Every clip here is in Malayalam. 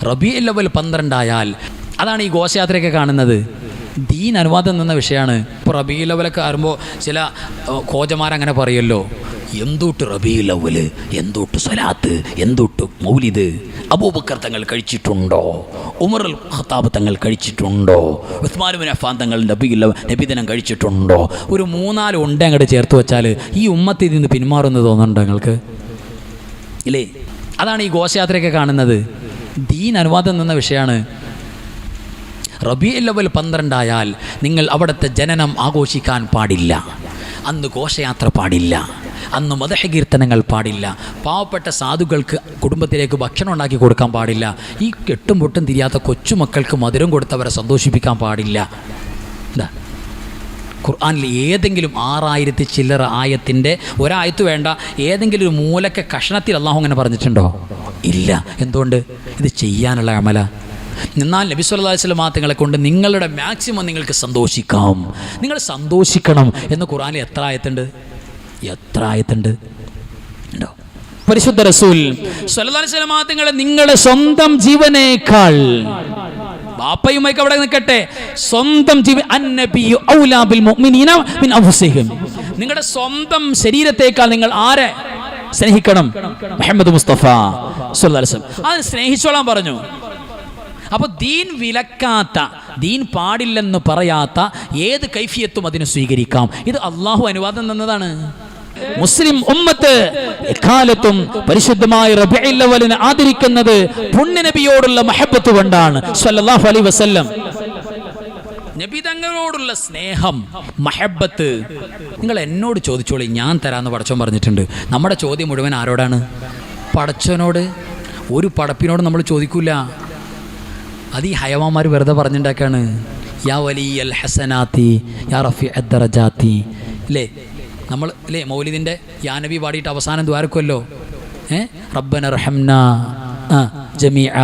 റബീഉൽ അവ്വൽ 12 ആയാൽ, അതാണ് ഈ ഘോഷയാത്രയൊക്കെ കാണുന്നത്. ദീൻ അനുവാദം നിന്ന വിഷയമാണ്. ഇപ്പോൾ റബീഉൽ അവ്വലൊക്കെ ആകുമ്പോൾ ചില ഖോജമാരങ്ങനെ പറയുമല്ലോ, എന്തൊട്ട് റബീഉൽ അവ്വൽ, എന്തൊട്ട് സ്വലാത്ത്, എന്തൊട്ട് മൗലിദ്. അബൂബക്കർ തങ്ങൾ കഴിച്ചിട്ടുണ്ടോ? ഉമർ അൽ ഖത്താബ് തങ്ങൾ കഴിച്ചിട്ടുണ്ടോ? ഉസ്മാൻ ഇബ്നു അഫ്ഫാൻ തങ്ങൾ നബിദിനം കഴിച്ചിട്ടുണ്ടോ? ഒരു 3-4 ഉണ്ട അങ്ങോട്ട് ചേർത്ത് വെച്ചാൽ ഈ ഉമ്മത്തിൽ നിന്ന് പിന്മാറുമെന്ന് തോന്നുന്നുണ്ടോ നിങ്ങൾക്ക്? ഇല്ലേ? അതാണ് ഈ ഘോഷയാത്രയൊക്കെ കാണുന്നത്. ദീൻ അനുവാദം നിന്ന വിഷയമാണ്. റബീഉൽ അവ്വൽ 12 ആയാൽ നിങ്ങൾ അവിടുത്തെ ജനനം ആഘോഷിക്കാൻ പാടില്ല. അന്ന് ഘോഷയാത്ര പാടില്ല, അന്ന് മദഹ് കീർത്തനങ്ങൾ പാടില്ല, പാവപ്പെട്ട സാധുക്കൾക്ക് കുടുംബത്തിലേക്ക് ഭക്ഷണം ഉണ്ടാക്കി കൊടുക്കാൻ പാടില്ല, ഈ കെട്ടും പൊട്ടും തിരിയാത്ത കൊച്ചുമക്കൾക്ക് മധുരം കൊടുത്തവരെ സന്തോഷിപ്പിക്കാൻ പാടില്ല. എന്താ ഖുർആനിൽ ഏതെങ്കിലും 6000 ചില്ലറ ആയത്തിൻ്റെ ഒരായത്ത് വേണ്ട, ഏതെങ്കിലും ഒരു മൂലക്ക കഷണത്തിൽ അള്ളാഹു അങ്ങനെ പറഞ്ഞിട്ടുണ്ടോ? ഇല്ല. എന്തുകൊണ്ട്? ഇത് ചെയ്യാനുള്ള അമല. എന്നാൽ നബി സല്ലല്ലാഹു അലൈഹി വസല്ലം തങ്ങളെ കൊണ്ട് നിങ്ങളുടെ മാക്സിമം നിങ്ങൾക്ക് സന്തോഷിക്കാം, നിങ്ങൾ സന്തോഷിക്കണം എന്ന് ഖുർആനിൽ എത്ര ആയത്തുണ്ട്? ഉണ്ടോ? പരിശുദ്ധ റസൂൽ സല്ലല്ലാഹു അലൈഹി വസല്ലം തങ്ങളെ നിങ്ങളുടെ സ്വന്തം ജീവനേക്കാൾ, ബാപ്പയുമൊക്കെ അവിടെ നിൽക്കട്ടെ, സ്വന്തം ജീവൻ, അന്നബിയു ഔലാ ബിൽ മുഅ്മിനീന മിൻ അൻഫുസിഹിം, നിങ്ങളുടെ സ്വന്തം ശരീരത്തേക്കാൾ നിങ്ങൾ ആരെ സ്നേഹിക്കണം? മുഹമ്മദ് മുസ്തഫ സല്ലല്ലാഹു അലൈഹി വസല്ലം. അത് സ്നേഹിച്ചോളാൻ പറഞ്ഞു. അപ്പോൾ ദീൻ വിലക്കാത്ത, ദീൻ പാടില്ലെന്ന് പറയാത്ത ഏത് കൈഫിയത്തും അതിന് സ്വീകരിക്കാം. ഇത് അള്ളാഹു അനുവാദം തന്നതാണ്. മുസ്ലിം ഉമ്മത്ത് എക്കാലത്തും പരിശുദ്ധമായ റബീഉൽ അവ്വലിനെ ആദരിക്കുന്നത് പുണ്യ നബിയോടുള്ള മഹബത്ത് കൊണ്ടാണ് സല്ലല്ലാഹു അലൈഹി വസല്ലം. നബി തങ്ങളോടുള്ള സ്നേഹം, മഹബത്ത്. നിങ്ങൾ എന്നോട് ചോദിച്ചോളി, ഞാൻ തരാമെന്ന് പടച്ചോൻ പറഞ്ഞിട്ടുണ്ട്. നമ്മുടെ ചോദ്യം മുഴുവൻ ആരോടാണ്? പടച്ചോനോട്. ഒരു പടപ്പിനോട് നമ്മൾ ചോദിക്കൂല. അത് ഈ ഹയവാന്മാർ വെറുതെ പറഞ്ഞിട്ടുണ്ടാക്കാണ്. യാ വലിയൽ ഹസനാത്തി യാ റഫീഅ ദറജാത്തി. അല്ലേ? നമ്മൾ അല്ലേ മൗലിദിൻ്റെ യാ നബി പാടിയിട്ട് അവസാനം ദ്വാരക്കുമല്ലോ, റബ്ബന റഹംന ജമീഅ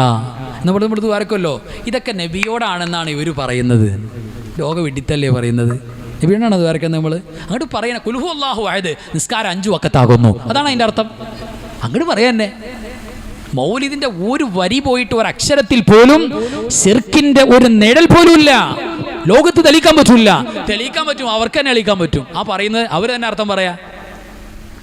നമ്മൾ ദ്വാരക്കുമല്ലോ. ഇതൊക്കെ നബിയോടാണെന്നാണ് ഇവർ പറയുന്നത്. ലോക വിഡിത്തല്ലേ പറയുന്നത്? നബിയോടാണ് ദ്വാരക്കുന്നത്. നമ്മൾ അങ്ങോട്ട് പറയണ കുൽഹു അല്ലാഹു അഹദ്, നിസ്കാരം 5 വഖത്താകുന്നു, അതാണ് അതിൻ്റെ അർത്ഥം. അങ്ങോട്ട് പറയാന്നെ. മൗലിദിന്റെ ഒരു വരി പോയിട്ട് ഒരു അക്ഷരത്തിൽ പോലും ശിർക്കിന്റെ ഒരു നിഴൽ പോലും ഇല്ല. ലോകത്ത് തെളിയിക്കാൻ പറ്റില്ല. തെളിയിക്കാൻ പറ്റും, അവർക്ക് തന്നെ തെളിയിക്കാൻ പറ്റും. ആ പറയുന്നത് അവർ തന്നെ അർത്ഥം പറയാ.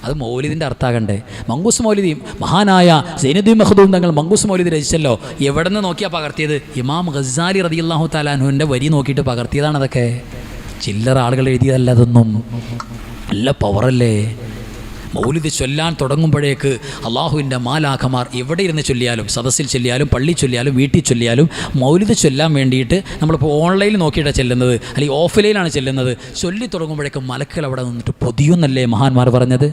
അത് മൗലിദിന്റെ അർത്ഥാകണ്ടേ. മങ്കൂസ് മൗലിദി, മഹാനായ സൈനുദ്ദീൻ മഖ്ദൂം തങ്ങൾ മങ്കൂസ് മൗലിദി രചിച്ചല്ലോ. എവിടെ നിന്ന് നോക്കിയാ പകർത്തിയത്? ഇമാം ഗസാലി റളിയല്ലാഹു തആല അൻഹുവിന്റെ വരി നോക്കിയിട്ട് പകർത്തിയതാണ്. അതൊക്കെ ചില്ലറ ആളുകൾ എഴുതിയതല്ല. അതൊന്നും നല്ല പവറല്ലേ. മൗലിദ് ചൊല്ലാൻ തുടങ്ങുമ്പോഴേക്ക് അള്ളാഹുവിൻ്റെ മാലാഖമാർ എവിടെ ഇരുന്ന് ചൊല്ലിയാലും, സദസ്സിൽ ചൊല്ലിയാലും, പള്ളി ചൊല്ലിയാലും, വീട്ടിൽ ചൊല്ലിയാലും, മൗലിദ് ചൊല്ലാൻ വേണ്ടിയിട്ട് നമ്മളിപ്പോൾ ഓൺലൈനിൽ നോക്കിയിട്ടാണ് ചെല്ലുന്നത്, അല്ലെങ്കിൽ ഓഫ്ലൈനാണ് ചെല്ലുന്നത്. ചൊല്ലി തുടങ്ങുമ്പോഴേക്ക് മലക്കുകൾ അവിടെ നിന്നിട്ട് പൊതിയുന്നല്ലേ മഹാന്മാർ പറഞ്ഞത്?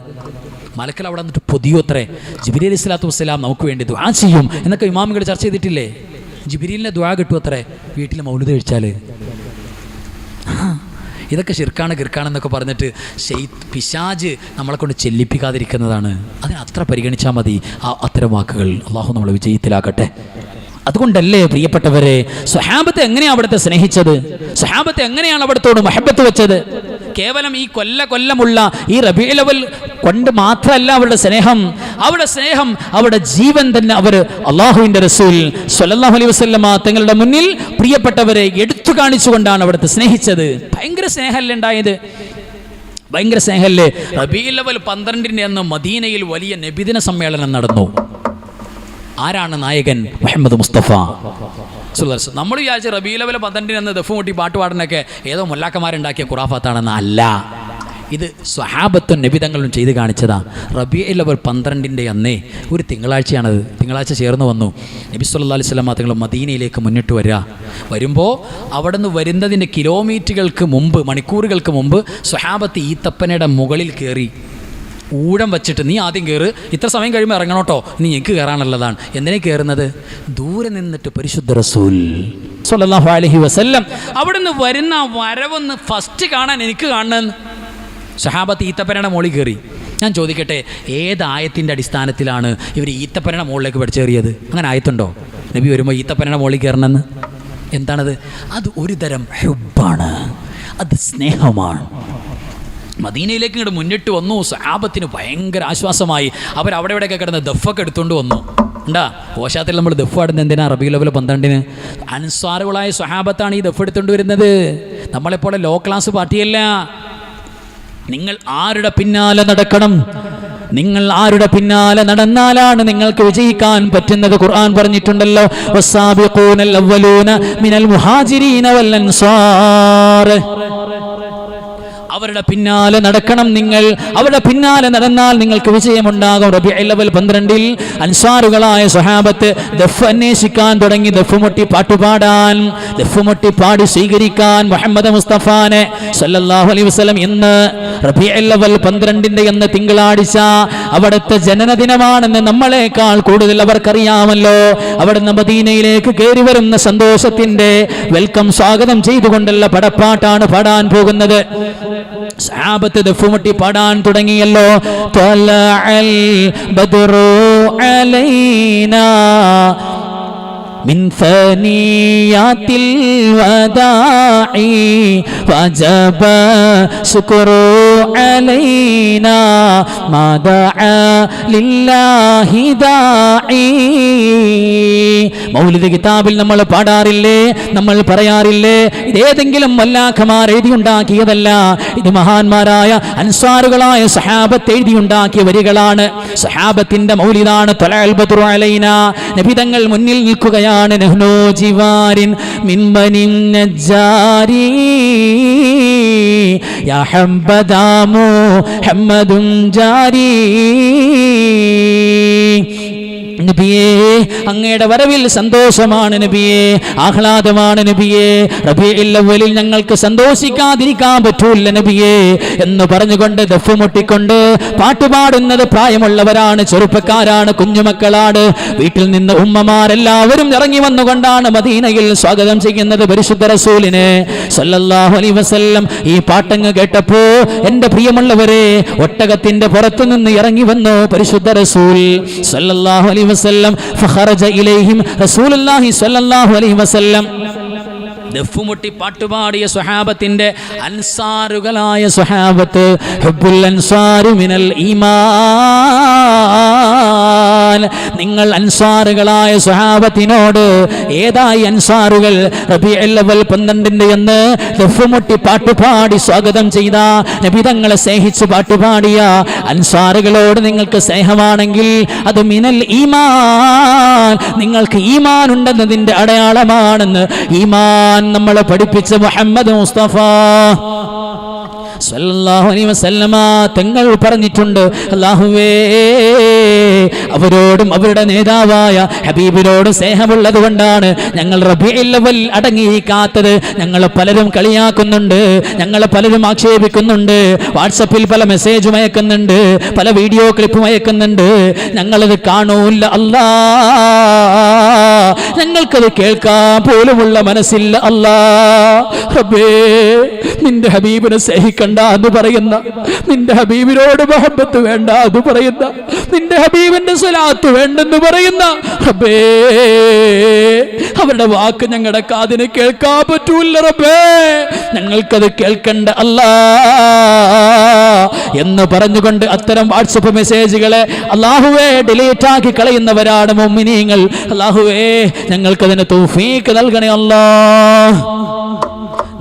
മലക്കുകൾ അവിടെ നിന്നിട്ട് പൊതിയുത്രേ. ജിബ്രീൽ അലൈഹിസ്സലാത്തു വസ്സലാം നമുക്ക് വേണ്ടി ദുആ ചെയ്യും എന്നൊക്കെ ഇമാമുകൾ ചർച്ച ചെയ്തിട്ടില്ലേ? ജിബ്രീലിൻ്റെ ദുആ കിട്ടുമത്രേ വീട്ടിൽ മൗലിദ് കഴിച്ചാൽ. ഇതൊക്കെ ശിർക്കാണ് കിർക്കാണെന്നൊക്കെ പറഞ്ഞിട്ട് പിശാജ് നമ്മളെ കൊണ്ട് ചെല്ലിപ്പിക്കാതിരിക്കുന്നതാണ്. അതിന് അത്ര പരിഗണിച്ചാൽ മതി അത്തരം വാക്കുകൾ. അള്ളാഹു നമ്മളെ വിജയത്തിലാക്കട്ടെ. അതുകൊണ്ടല്ലേ പ്രിയപ്പെട്ടവരെ, സ്വഹാബത്തെ എങ്ങനെയാണ് അവിടുത്തെ സ്നേഹിച്ചത്? സ്വഹാബത്തെ എങ്ങനെയാണ് അവിടത്തോട് മഹബത്ത് വെച്ചത്? കേവലം ഈ കൊല്ലമുള്ള ഈ റബീഉൽ അവ്വൽ കൊണ്ട് മാത്രമല്ല അവരുടെ സ്നേഹം. അവരുടെ ജീവൻ തന്നെ അവർ അള്ളാഹുവിൻ്റെ റസൂൽ സ്വല്ലല്ലാഹു അലൈഹി വസല്ലമ തങ്ങളുടെ മുന്നിൽ പ്രിയപ്പെട്ടവരെ എടുത്തു കാണിച്ചുകൊണ്ടാണ് അവിടുത്തെ സ്നേഹിച്ചത്. ഭയങ്കര സ്നേഹമല്ലേ ഉണ്ടായത്? ഭയങ്കര സ്നേഹമല്ലേ? റബീഉൽ അവ്വൽ 12 അന്ന് മദീനയിൽ വലിയ നബിദിന സമ്മേളനം നടന്നു. ആരാണ് നായകൻ? മുഹമ്മദ് മുസ്തഫ. നമ്മൾ വിചാരിച്ച റബീഉൽ അവ്വൽ 12 അന്ന് ദഫ് കൂട്ടി പാട്ട് പാടാനൊക്കെ ഏതോ മുല്ലാക്കന്മാരുണ്ടാക്കിയ ഖുറാഫാത്താണെന്ന്. അല്ല, ഇത് സ്വഹാബത്തും നബിതങ്ങളും ചെയ്ത് കാണിച്ചതാ. റബീഉൽ അവ്വൽ 12 അന്നേ ഒരു തിങ്കളാഴ്ചയാണത്. തിങ്കളാഴ്ച ചേർന്ന് വന്നു. നബി സല്ലല്ലാഹു അലൈഹി വസല്ലം തങ്ങൾ മദീനയിലേക്ക് മുന്നിട്ട് വരുമ്പോൾ അവിടെ നിന്ന് വരുന്നതിൻ്റെ കിലോമീറ്ററുകൾക്ക് മുമ്പ്, മണിക്കൂറുകൾക്ക് മുമ്പ് സ്വഹാബത്ത് ഈത്തപ്പനയുടെ മുകളിൽ കയറി ഊഴം വെച്ചിട്ട്, നീ ആദ്യം കയറ്, ഇത്ര സമയം കഴിയുമ്പോൾ ഇറങ്ങണം കേട്ടോ, നീ എനിക്ക് കയറാനുള്ളതാണ്. എന്തിനാ കയറുന്നത്? ദൂരെ നിന്നിട്ട് പരിശുദ്ധ റസൂൽ സ്വല്ലല്ലാഹു അലൈഹി വസല്ലം അവിടെ നിന്ന് വരുന്ന വരവൊന്ന് ഫസ്റ്റ് കാണാൻ എനിക്ക് കാണണമെന്ന്. സ്വഹാബത്ത് ഈത്തപ്പനയുടെ മുകളിൽ കയറി. ഞാൻ ചോദിക്കട്ടെ, ഏത് ആയത്തിൻ്റെ അടിസ്ഥാനത്തിലാണ് ഇവർ ഈത്തപ്പനയുടെ മുകളിലേക്ക് പഠിച്ചേറിയത്? അങ്ങനെ ആയത്തുണ്ടോ നബി വരുമ്പോൾ ഈത്തപ്പനയുടെ മുകളിൽ കയറണമെന്ന്? എന്താണത്? അത് ഒരു തരം ഹുബ്ബാണ്, അത് സ്നേഹമാണ്. മദീനയിലേക്ക് ഇങ്ങോട്ട് മുന്നിട്ട് വന്നു. സ്വഹാബത്തിന് ഭയങ്കര ആശ്വാസമായി. അവരവിടെ ഇവിടെയൊക്കെ കിടന്ന് ദഫൊക്കെ എടുത്തുകൊണ്ട് വന്നു. ഉണ്ടാ ഓശാത്തിൽ നമ്മൾ ദഫ് പാടുന്നത് എന്തിനാ റബീഉൽ അവ്വൽ 12-ന്? അൻസാറുകളായ സ്വഹാബത്താണ് ഈ ദഫ് എടുത്തുകൊണ്ട് വരുന്നത്. നമ്മളെപ്പോലെ ലോ ക്ലാസ് പാർട്ടിയല്ല. നിങ്ങൾ ആരുടെ പിന്നാലെ നടക്കണം? നിങ്ങൾ ആരുടെ പിന്നാലെ നടന്നാലാണ് നിങ്ങൾക്ക് വിജയിക്കാൻ പറ്റുന്നത്? ഖുർആൻ പറഞ്ഞിട്ടുണ്ടല്ലോ, വസ്സാബിഖൂനൽ അവ്വലൂന മിനൽ മുഹാജിരീന വൽ അൻസാർ. അവരുടെ പിന്നാലെ നടക്കണം നിങ്ങൾ. അവരുടെ പിന്നാലെ നടന്നാൽ നിങ്ങൾക്ക് വിജയമുണ്ടാകും. റബീഉൽ അവ്വൽ 12-ൽ അൻസാറുകളായ സ്വഹാബത്ത് ദഫ് അന്വേഷിക്കാൻ തുടങ്ങി. ദഫ് മുട്ടി പാട്ടുപാടാൻ, ദഫ് മുട്ടി പാടി സ്വീകരിക്കാൻ മുഹമ്മദ് മുസ്തഫാനെ സല്ലല്ലാഹു അലൈഹി വസല്ലം. ഇന്ന് റബീഉൽ അവ്വൽ 12-ന്റെ എന്ന് തിങ്കളാഴ്ച അവിടുത്തെ ജനനദിനമാണെന്ന് നമ്മളെക്കാൾ കൂടുതൽ അവർക്കറിയാമല്ലോ. അവിടുന്ന് മദീനയിലേക്ക് കയറി വരുന്ന സന്തോഷത്തിന്റെ വെൽക്കം സ്വാഗതം ചെയ്തുകൊണ്ടുള്ള പടപ്പാട്ടാണ് പാടാൻ പോകുന്നത്. സഹാബത്ത് ദഫുമുട്ടി പാടാൻ തുടങ്ങിയല്ലോ. ത്വലഅൽ ബദ്റു അലൈനാ മിൻ ഫനിയാത്തിൽ വദാഇ വജബ ശുക്രു അലൈനാ മദഅ ലില്ലാഹി ദാഇ. മൗലിദ് കിതാബിൽ നമ്മൾ പാടാറില്ലേ, നമ്മൾ പറയാറില്ലേ, ഇതേതെങ്കിലും വല്ലാഖമാർ എഴുതിയുണ്ടാക്കിയതല്ല. ഇത് മഹാന്മാരായ അൻസാറുകളായ സഹാബത്ത് എഴുതിയുണ്ടാക്കിയ വരികളാണ്. സഹാബത്തിന്റെ മൗലിദാണ് ത്വലഅൽ ബദ്റു അലൈനാ. നബി തങ്ങൾ മുന്നിൽ നിൽക്കുകയാണ്. നഹ്നു ജിവാരിൻ മിൻ ബനിൻ നജ്ജാരി യാ ഹംബദാ മുഹമ്മദുൻ ജാരി. നബിയേ, അങ്ങയുടെ വരവിൽ സന്തോഷമാണ് നബിയേ, ആഹ്ലാദമാണ് നബിയേ. റബീഉൽ അവ്വലിൽ ഞങ്ങൾക്ക് സന്തോഷിക്കാതിരിക്കാൻ പറ്റൂല നബിയേ എന്ന് പറഞ്ഞുകൊണ്ട് ദഫ് മുട്ടിക്കൊണ്ട് പാട്ടുപാടുന്നത് പ്രായമുള്ളവരാണ്, ചെറുപ്പക്കാരാണ്, കുഞ്ഞുമക്കളാണ്. വീട്ടിൽ നിന്ന് ഉമ്മമാരെല്ലാവരും ഇറങ്ങി വന്നുകൊണ്ടാണ് മദീനയിൽ സ്വാഗതം ചെയ്യുന്നത് പരിശുദ്ധ റസൂലിനെ സല്ലല്ലാഹു അലൈഹി വസല്ലം. ഈ പാട്ടങ്ങ് കേട്ടപ്പോ എൻ്റെ പ്രിയമുള്ളവരെ, ഒട്ടകത്തിന്റെ പുറത്തു നിന്ന് ഇറങ്ങി വന്നു പരിശുദ്ധ റസൂൽ സല്ലല്ലാഹു അലൈഹി വസല്ലം. ഫഖറജ ഇലൈഹിം റസൂലുള്ളാഹി സ്വല്ലല്ലാഹു അലൈഹി വസല്ലം. ദഫുമുട്ടി പാട്ടുപാടിയ സ്വഹാബത്തിന്റെ അൻസാറുകളായ സ്വഹാബത്ത് ഹുബ്ബുൽ അൻസാരി മിനൽ ഈമാൻ. നിങ്ങൾ അൻസാറുകളായ സ്വഹാബത്തിനോട് ഏതായി അൻസാറുകൾ റബീഉൽ അവ്വൽ 12-ന്റെ എന്ന് ദഫുമുട്ടി പാട്ടുപാടി സ്വാഗതം ചെയ്ത നബി തങ്ങളെ സ്നേഹിച്ച് പാട്ടുപാടിയ അൻസാറുകളോട് നിങ്ങൾക്ക് സ്നേഹമാണെങ്കിൽ അത് മിനൽ ഈമാൻ, നിങ്ങൾക്ക് ഈമാൻ ഉണ്ടെന്നതിന്റെ അടയാളമാണെന്ന് ഈമാൻ നമ്മളെ പഠിപ്പിച്ച മുഹമ്മദ് മുസ്തഫ സല്ലല്ലാഹു അലൈഹി വസല്ലമ തങ്ങൾ പറഞ്ഞിട്ടുണ്ട്. അല്ലാഹുവേ, അവരോടും അവരുടെ നേതാവായ ഹബീബിനോട് സ്നേഹമുള്ളത് കൊണ്ടാണ് ഞങ്ങൾ റബീഉൽ അവ്വൽ അടങ്ങിയിരിക്കാത്തത്. ഞങ്ങൾ പലരും കളിയാക്കുന്നുണ്ട്, ഞങ്ങൾ പലരും ആക്ഷേപിക്കുന്നുണ്ട്, വാട്സപ്പിൽ പല മെസ്സേജും അയക്കുന്നുണ്ട്, പല വീഡിയോ ക്ലിപ്പും അയക്കുന്നുണ്ട്. ഞങ്ങളത് കാണൂല്ല അല്ലാ, ഞങ്ങൾക്കത് കേൾക്കാൻ പോലുമുള്ള മനസ്സില്ല അല്ലാ. റബ്ബേ, നിന്റെ ഹബീബിനെ സ്നേഹിക്കണം എന്ന് പറയുന്ന, നിന്റെ ഹബീബിനോട് മുഹബ്ബത്ത് വേണ്ട എന്ന് പറയുന്ന, നിന്റെ ഹബീബിന്റെ സ്വലാത്ത് വേണ്ടെന്ന് പറയുന്ന റബ്ബേ, അവരുടെ വാക്ക് ഞങ്ങളുടെ കാതിന് കേൾക്കാൻ പറ്റൂല റബ്ബേ, ഞങ്ങൾക്കത് കേൾക്കണ്ട അല്ലാ എന്ന് പറഞ്ഞുകൊണ്ട് അത്തരം വാട്സപ്പ് മെസ്സേജുകളെ അല്ലാഹുവേ ഡിലീറ്റ് ആക്കി കളയുന്നവരാണ് മുഅ്മിനീങ്ങൾ. അല്ലാഹുവേ, ഞങ്ങൾക്കതിന് തൗഫീഖ് നൽകണേ അല്ലാ.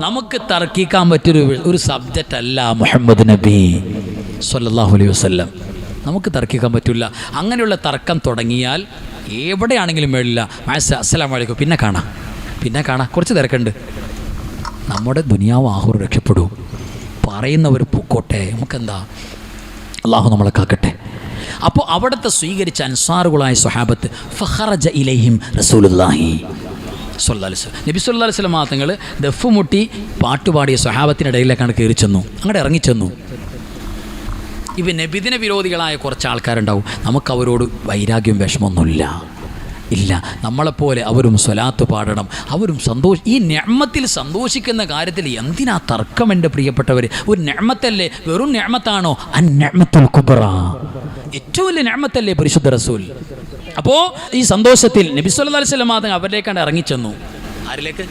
നമുക്ക് തർക്കിക്കാൻ പറ്റിയൊരു സബ്ജക്റ്റ് അല്ല മുഹമ്മദ് നബി സല്ലല്ലാഹു അലൈഹി വസല്ലം. നമുക്ക് തർക്കിക്കാൻ പറ്റില്ല. അങ്ങനെയുള്ള തർക്കം തുടങ്ങിയാൽ എവിടെയാണെങ്കിലും വേണ്ടില്ല. അസ്സലാമു അലൈക്കും, പിന്നെ കാണാം, കുറച്ച് തിരക്കുണ്ട്. നമ്മുടെ ദുനിയാവ് ആഹുർ രക്ഷപ്പെടൂ. പറയുന്നവർ പൊക്കോട്ടെ, നമുക്കെന്താ, അള്ളാഹു നമ്മളെ കാക്കട്ടെ. അപ്പോൾ അവിടുത്തെ സ്വീകരിച്ച അൻസാറുകളായ സ്വഹാബത്ത് ഫഖറജ ഇലൈഹിം റസൂലുള്ളാഹി സ്വല്ലല്ലാഹു അലൈഹി വസല്ലം. നബി സ്വല്ലല്ലാഹു അലൈഹി വസല്ലം തങ്ങൾ ദഫ് മുട്ടി പാട്ടുപാടിയ സ്വഹാബത്തിനിടയിലേക്കാണ് കയറി ചെന്നു, അങ്ങോട്ട് ഇറങ്ങിച്ചെന്നു. ഇവ നബിദിന വിരോധികളായ കുറച്ച് ആൾക്കാരുണ്ടാവും. നമുക്കവരോട് വൈരാഗ്യം വിഷമമൊന്നുമില്ല, ഇല്ല. നമ്മളെപ്പോലെ അവരും സ്വലാത്ത് പാടണം, അവരും ഈ നിഅമത്തിൽ സന്തോഷിക്കുന്ന കാര്യത്തിൽ എന്തിനാ തർക്കം? എൻ്റെ പ്രിയപ്പെട്ടവർ, ഒരു നിഅമത്തല്ലേ, വെറും നിഅമത്താണോ? അൻ-നിഅമത്തുൽ കുബ്ര, ഏറ്റവും വലിയ നിഅമത്തല്ലേ പരിശുദ്ധ റസൂൽ. അപ്പോൾ ഈ സന്തോഷത്തിൽ നബി സല്ലല്ലാഹു അലൈഹി വസല്ലം അവരിലേക്കാണ് ഇറങ്ങിച്ചെന്നു. ആരിലേക്ക്?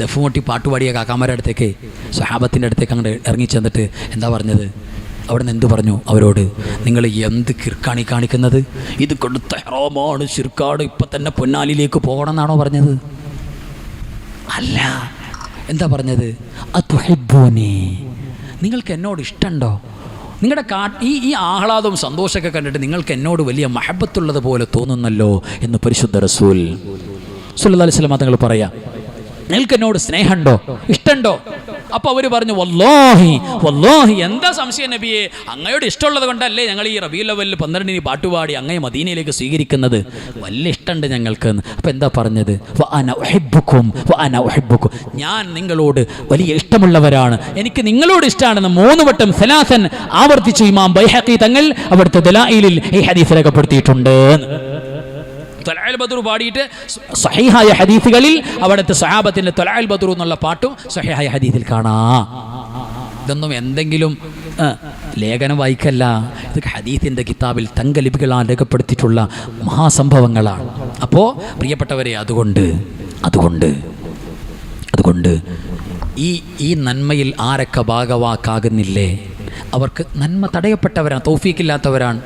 ദഫ് മുട്ടി പാട്ടുപാടിയ കാക്കാമാരുടെ അടുത്തേക്ക്, സ്വഹാബത്തിൻ്റെ അടുത്തേക്ക് അങ്ങോട്ട് ഇറങ്ങിച്ചെന്നിട്ട് എന്താ പറഞ്ഞത്? അവിടെ നിന്ന് എന്തു പറഞ്ഞു അവരോട്? നിങ്ങൾ എന്ത് കിർക്കാണി കാണിക്കുന്നത്? ഇത് കൊടുത്ത ഹറാമാണ്, ശിർക്കാട്, ഇപ്പം തന്നെ പൊന്നാലിലേക്ക് പോകണം എന്നാണോ പറഞ്ഞത്? അല്ല. എന്താ പറഞ്ഞത്? അതുഹിബ്ബൂനി, നിങ്ങൾക്ക് എന്നോട് ഇഷ്ടമുണ്ടോ? നിങ്ങളുടെ ഈ ആഹ്ലാദവും സന്തോഷമൊക്കെ കണ്ടിട്ട് നിങ്ങൾക്ക് എന്നോട് വലിയ മഹബത്തുള്ളത് പോലെ തോന്നുന്നല്ലോ എന്ന് പരിശുദ്ധ റസൂൽ സല്ലല്ലാഹു അലൈഹി വസല്ലം തങ്ങൾ പറയാം. നിങ്ങൾക്ക് എന്നോട് സ്നേഹമുണ്ടോ, ഇഷ്ടമുണ്ടോ? അപ്പോൾ അവർ പറഞ്ഞു വല്ലാഹി വല്ലാഹി, എന്താ സംശയം നബിയെ, അങ്ങയോട് ഇഷ്ടമുള്ളത് കൊണ്ടല്ലേ ഞങ്ങൾ ഈ റബീഉൽ അവ്വലിൽ 12 പാട്ടുപാടി അങ്ങയെ മദീനയിലേക്ക് സ്വീകരിക്കുന്നത്. വലിയ ഇഷ്ടമുണ്ട് ഞങ്ങൾക്ക്. അപ്പോൾ എന്താ പറഞ്ഞത്? വഅന ഉഹിബ്ബുക്കും വഅന ഉഹിബ്ബുക്കും, ഞാൻ നിങ്ങളോട് വലിയ ഇഷ്ടമുള്ളവരാണ്, എനിക്ക് നിങ്ങളോട് ഇഷ്ടമാണെന്ന് 3 വട്ടം സലാസൻ ആവർത്തിച്ചു ഇമാം ബൈഹഖി തങ്ങൾ അവിടുത്തെ ദലായിലിൽ ഈ ഹദീസ് രേഖപ്പെടുത്തിയിട്ടുണ്ട്. ത്വലഅൽ ബദ്ർ പാടിയിട്ട് സഹീഹായ ഹദീസുകളിൽ അവിടുത്തെ സഹാബത്തിൻ്റെ ത്വലഅൽ ബദ്ർ എന്നുള്ള പാട്ടും സഹീഹായ ഹദീസിൽ കാണാം. ഇതൊന്നും എന്തെങ്കിലും ലേഖനം വായിക്കല്ല, ഇതൊക്കെ ഹദീസിൻ്റെ കിതാബിൽ തങ്കലിപികളാൽ രേഖപ്പെടുത്തിയിട്ടുള്ള മഹാസംഭവങ്ങളാണ്. അപ്പോൾ പ്രിയപ്പെട്ടവരെ, അതുകൊണ്ട് ഈ നന്മയിൽ ആരൊക്കെ ഭാഗവാക്കാകുന്നില്ലേ അവർക്ക് നന്മ തടയപ്പെട്ടവരാണ്, തൗഫീഖില്ലാത്തവരാണ്.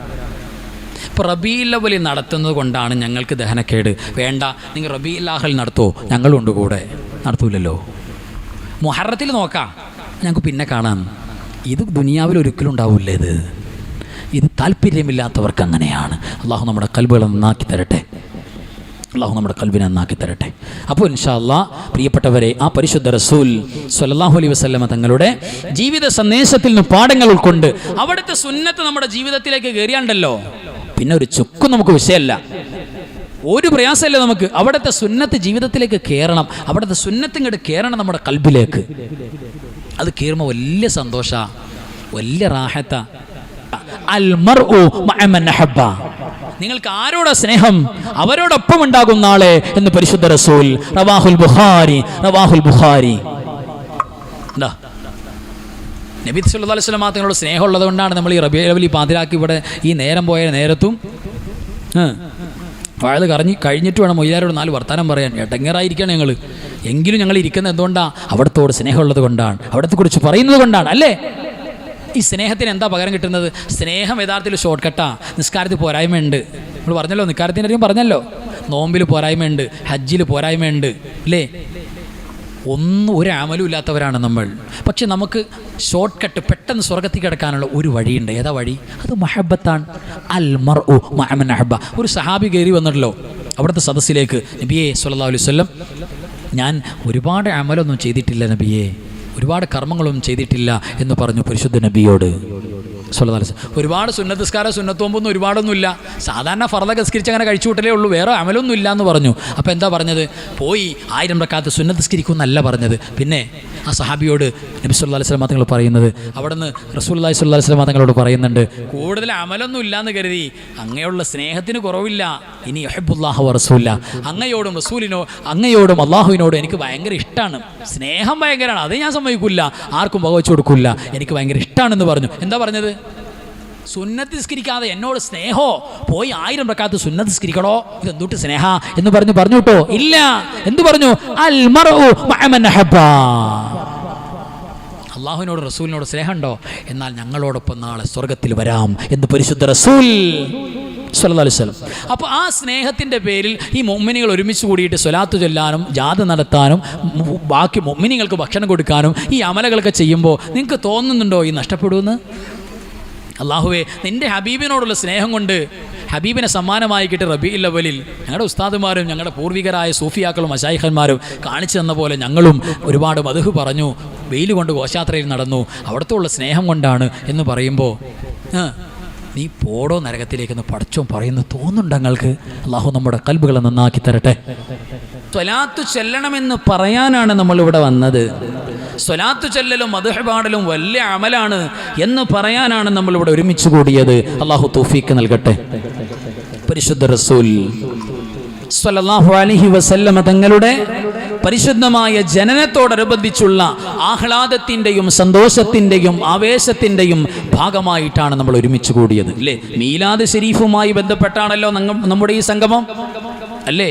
ഇപ്പോൾ റബീഉൽ അവ്വൽ നടത്തുന്നത് കൊണ്ടാണ് ഞങ്ങൾക്ക് ദഹനക്കേട്. വേണ്ട, നിങ്ങൾ റബീഉൽ ആഖിർ നടത്തുമോ? ഞങ്ങളുണ്ട് കൂടെ. നടത്തൂലല്ലോ. മുഹറത്തിൽ നോക്കാം, ഞങ്ങൾക്ക് പിന്നെ കാണാം. ഇത് ദുനിയാവിൽ ഒരിക്കലും ഉണ്ടാവില്ല. ഇത് താല്പര്യമില്ലാത്തവർക്ക് അങ്ങനെയാണ്. അള്ളാഹു നമ്മുടെ ഖൽബുകളെ നന്നാക്കി തരട്ടെ. അള്ളാഹു നമ്മുടെ ഖൽബിനെ നന്നാക്കി തരട്ടെ. അപ്പോൾ ഇൻഷാ അല്ലാഹ് പ്രിയപ്പെട്ടവരെ, ആ പരിശുദ്ധ റസൂൽ സ്വല്ലല്ലാഹു അലൈഹി വസല്ലമ തങ്ങളുടെ ജീവിത സന്ദേശത്തിൽ നിന്ന് പാഠങ്ങൾ ഉൾക്കൊണ്ട് അവിടുത്തെ സുന്നത്ത് നമ്മുടെ ജീവിതത്തിലേക്ക് കയറിയാണ്ടല്ലോ പിന്നെ ഒരു ചുക്കും നമുക്ക് വിഷയമല്ല, ഒരു പ്രയാസമല്ല നമുക്ക്. അവിടുത്തെ സുന്നത്ത് ജീവിതത്തിലേക്ക് കയറണം, അവിടുത്തെ സുന്നത്ത് ഇങ്ങോട്ട് കയറണം നമ്മുടെ ഖൽബിലേക്ക്. അത് കയറുമ്പോൾ വലിയ സന്തോഷ, വലിയ റാഹത്ത. അൽ മർഉ മഅ മൻ അഹബ്ബ, നിങ്ങൾക്ക് ആരോടാ സ്നേഹം അവരോടൊപ്പം ഉണ്ടാകും നാളെ എന്ന് പരിശുദ്ധ റസൂൽ. റവാഹുൽ ബുഖാരി. എന്താ നബി സല്ലല്ലാഹു അലൈഹി വസല്ലം തങ്ങളോട് സ്നേഹമുള്ളത് കൊണ്ടാണ് നമ്മൾ ഈ റബീഉൽ അവ്വൽ പാതിരാക്കി ഇവിടെ ഈ നേരം പോയ നേരത്തും വയത് കഴിഞ്ഞിട്ട് വേണം മൊയ്യാരോട് 4 വർത്താനം പറയാൻ. എടങ്ങേറായിരിക്കണം ഞങ്ങൾ. എങ്കിലും ഞങ്ങൾ ഇരിക്കുന്നത് എന്തുകൊണ്ടാണ്? അവിടത്തോട് സ്നേഹമുള്ളത് കൊണ്ടാണ്, അവിടത്തെ കുറിച്ച് പറയുന്നത് കൊണ്ടാണ്. അല്ലേ? ഈ സ്നേഹത്തിന് എന്താ പകരം കിട്ടുന്നത്? സ്നേഹം യഥാർത്ഥത്തിൽ ഷോർട്ട് കട്ടാ. നിസ്കാരത്തിൽ പോരായ്മയുണ്ട്, നമ്മൾ പറഞ്ഞല്ലോ. നിസ്കാരത്തിൻ്റെ കാര്യം പറഞ്ഞല്ലോ. നോമ്പിൽ പോരായ്മയുണ്ട്, ഹജ്ജിൽ പോരായ്മയുണ്ട്. അല്ലേ? ഒരു അമലും ഇല്ലാത്തവരാണ് നമ്മൾ. പക്ഷെ നമുക്ക് ഷോർട്ട് കട്ട്, പെട്ടെന്ന് സ്വർഗത്തിൽ കിടക്കാനുള്ള ഒരു വഴിയുണ്ട്. ഏതാ വഴി? അത് മഹബത്താണ്. അൽ മർഉ മഅ മൻ അഹബ്ബ. ഒരു സഹാബി കയറി വന്നിട്ടല്ലോ അവിടുത്തെ സദസ്സിലേക്ക്. നബിയെ സ്വല്ലല്ലാഹു അലൈഹി വസല്ലം, ഞാൻ ഒരുപാട് അമലൊന്നും ചെയ്തിട്ടില്ല നബിയെ, ഒരുപാട് കർമ്മങ്ങളൊന്നും ചെയ്തിട്ടില്ല എന്ന് പറഞ്ഞു പരിശുദ്ധ നബിയോട് സ്വല്ലല്ലാഹു അലൈഹി വസല്ലം. ഒരുപാട് സുന്നത്തസ്കാരം സുന്നത്തോമ്പൊന്നും ഒരുപാടൊന്നുമില്ല, സാധാരണ ഫർദൊക്കെ നിസ്കരിച്ച് അങ്ങനെ കഴിച്ചു കൂട്ടലേ ഉള്ളൂ, വേറെ അമലൊന്നും ഇല്ല എന്ന് പറഞ്ഞു. അപ്പോൾ എന്താ പറഞ്ഞത്? പോയി 1000 റക്അത്ത് സുന്നത്തസ്കരിക്കുമെന്നല്ല പറഞ്ഞത്. പിന്നെ ആ സഹാബിയോട് നബി സല്ലല്ലാഹു അലൈഹി വസല്ലം തങ്ങൾ പറയുന്നത്, അവിടുന്ന് റസൂലുള്ളാഹി സ്വല്ലല്ലാഹു അലൈഹി വസല്ലം തങ്ങളോട് പറയുന്നുണ്ട്, കൂടുതൽ അമലൊന്നും ഇല്ലാന്ന് കരുതി അങ്ങയുള്ള സ്നേഹത്തിന് കുറവില്ല. ഇനി യുഹിബ്ബുല്ലാഹ വ റസൂല, അങ്ങയോടും റസൂലിനോ അങ്ങയോടും അള്ളാഹുവിനോടും എനിക്ക് ഭയങ്കര ഇഷ്ടമാണ്, സ്നേഹം ഭയങ്കരമാണ്, അത് ഞാൻ സമ്മതിക്കില്ല, ആർക്കും പകവച്ചു കൊടുക്കില്ല, എനിക്ക് ഭയങ്കര ഇഷ്ടമാണെന്ന് പറഞ്ഞു. എന്താ പറഞ്ഞത്? സുന്നത്ത് നിസ്കരിക്കാതെ എന്നോട് സ്നേഹോ? പോയി 1000 റക്അത്ത് സുന്നത്ത് നിസ്കരിക്കണോ? ഇത് എന്തുട്ട് സ്നേഹ എന്ന് പറഞ്ഞു കേട്ടോ? ഇല്ല. എന്തു പറഞ്ഞു? അൽ മർഉ മഅ മൻ അഹബ്ബ. അള്ളാഹുവിനോട് റസൂലിനോട് സ്നേഹമുണ്ടോ? എന്നാൽ ഞങ്ങളോടൊപ്പം നാളെ സ്വർഗത്തിൽ വരാം എന്ന് പരിശുദ്ധ റസൂൽ സ്വല്ലല്ലാഹു അലൈഹി വസല്ലം. അപ്പോൾ ആ സ്നേഹത്തിൻ്റെ പേരിൽ ഈ മുഅ്മിനീങ്ങൾ ഒരുമിച്ച് കൂടിയിട്ട് സ്വലാത്ത് ചൊല്ലാനും ജാഥ നടത്താനും ബാക്കി മുഅ്മിനീങ്ങൾക്ക് ഭക്ഷണം കൊടുക്കാനും ഈ അമലകളൊക്കെ ചെയ്യുമ്പോൾ നിങ്ങൾക്ക് തോന്നുന്നുണ്ടോ ഈ നഷ്ടപ്പെടുമെന്ന്? അള്ളാഹുവേ, നിൻ്റെ ഹബീബിനോടുള്ള സ്നേഹം കൊണ്ട് ഹബീബിനെ സമ്മാനമായി കിട്ടി റബീഉൽ അവ്വലിൽ ഞങ്ങളുടെ ഉസ്താദുമാരും ഞങ്ങളുടെ പൂർവികരായ സൂഫിയാക്കളും മശായിഖന്മാരും കാണിച്ചു തന്ന പോലെ ഞങ്ങളും ഒരുപാട് മദ്ഹ് പറഞ്ഞു, വെയിൽ കൊണ്ട് ഘോഷയാത്രയിൽ നടന്നു, അവിടത്തുള്ള സ്നേഹം കൊണ്ടാണ് എന്ന് പറയുമ്പോൾ നീ പോടോ നരകത്തിലേക്കെന്ന് പടച്ചോൻ പറയുന്നു തോന്നുന്നുണ്ട് ഞങ്ങൾക്ക്. അള്ളാഹു നമ്മുടെ ഖൽബുകളെ നന്നാക്കി തരട്ടെ. സ്വലാത്ത് ചൊല്ലണമെന്ന് പറയാനാണ് നമ്മളിവിടെ വന്നത്. സ്വലാത്ത് ചൊല്ലലും മദ്ഹ് പാടലും വലിയ അമലാണ് എന്ന് പറയാനാണ് നമ്മളിവിടെ ഒരുമിച്ച് കൂടിയത്. അള്ളാഹു തൗഫീഖ് നൽകട്ടെ. പരിശുദ്ധ റസൂൽ സ്വല്ലല്ലാഹു അലൈഹി വസല്ലമ തങ്ങളുടെ പരിശുദ്ധമായ ജനനത്തോടനുബന്ധിച്ചുള്ള ആഹ്ലാദത്തിൻ്റെയും സന്തോഷത്തിൻ്റെയും ആവേശത്തിൻ്റെയും ഭാഗമായിട്ടാണ് നമ്മൾ ഒരുമിച്ച് കൂടിയത്. അല്ലേ? മീലാദ് ശരീഫുമായി ബന്ധപ്പെട്ടാണല്ലോ നമ്മുടെ ഈ സംഗമം. അല്ലേ?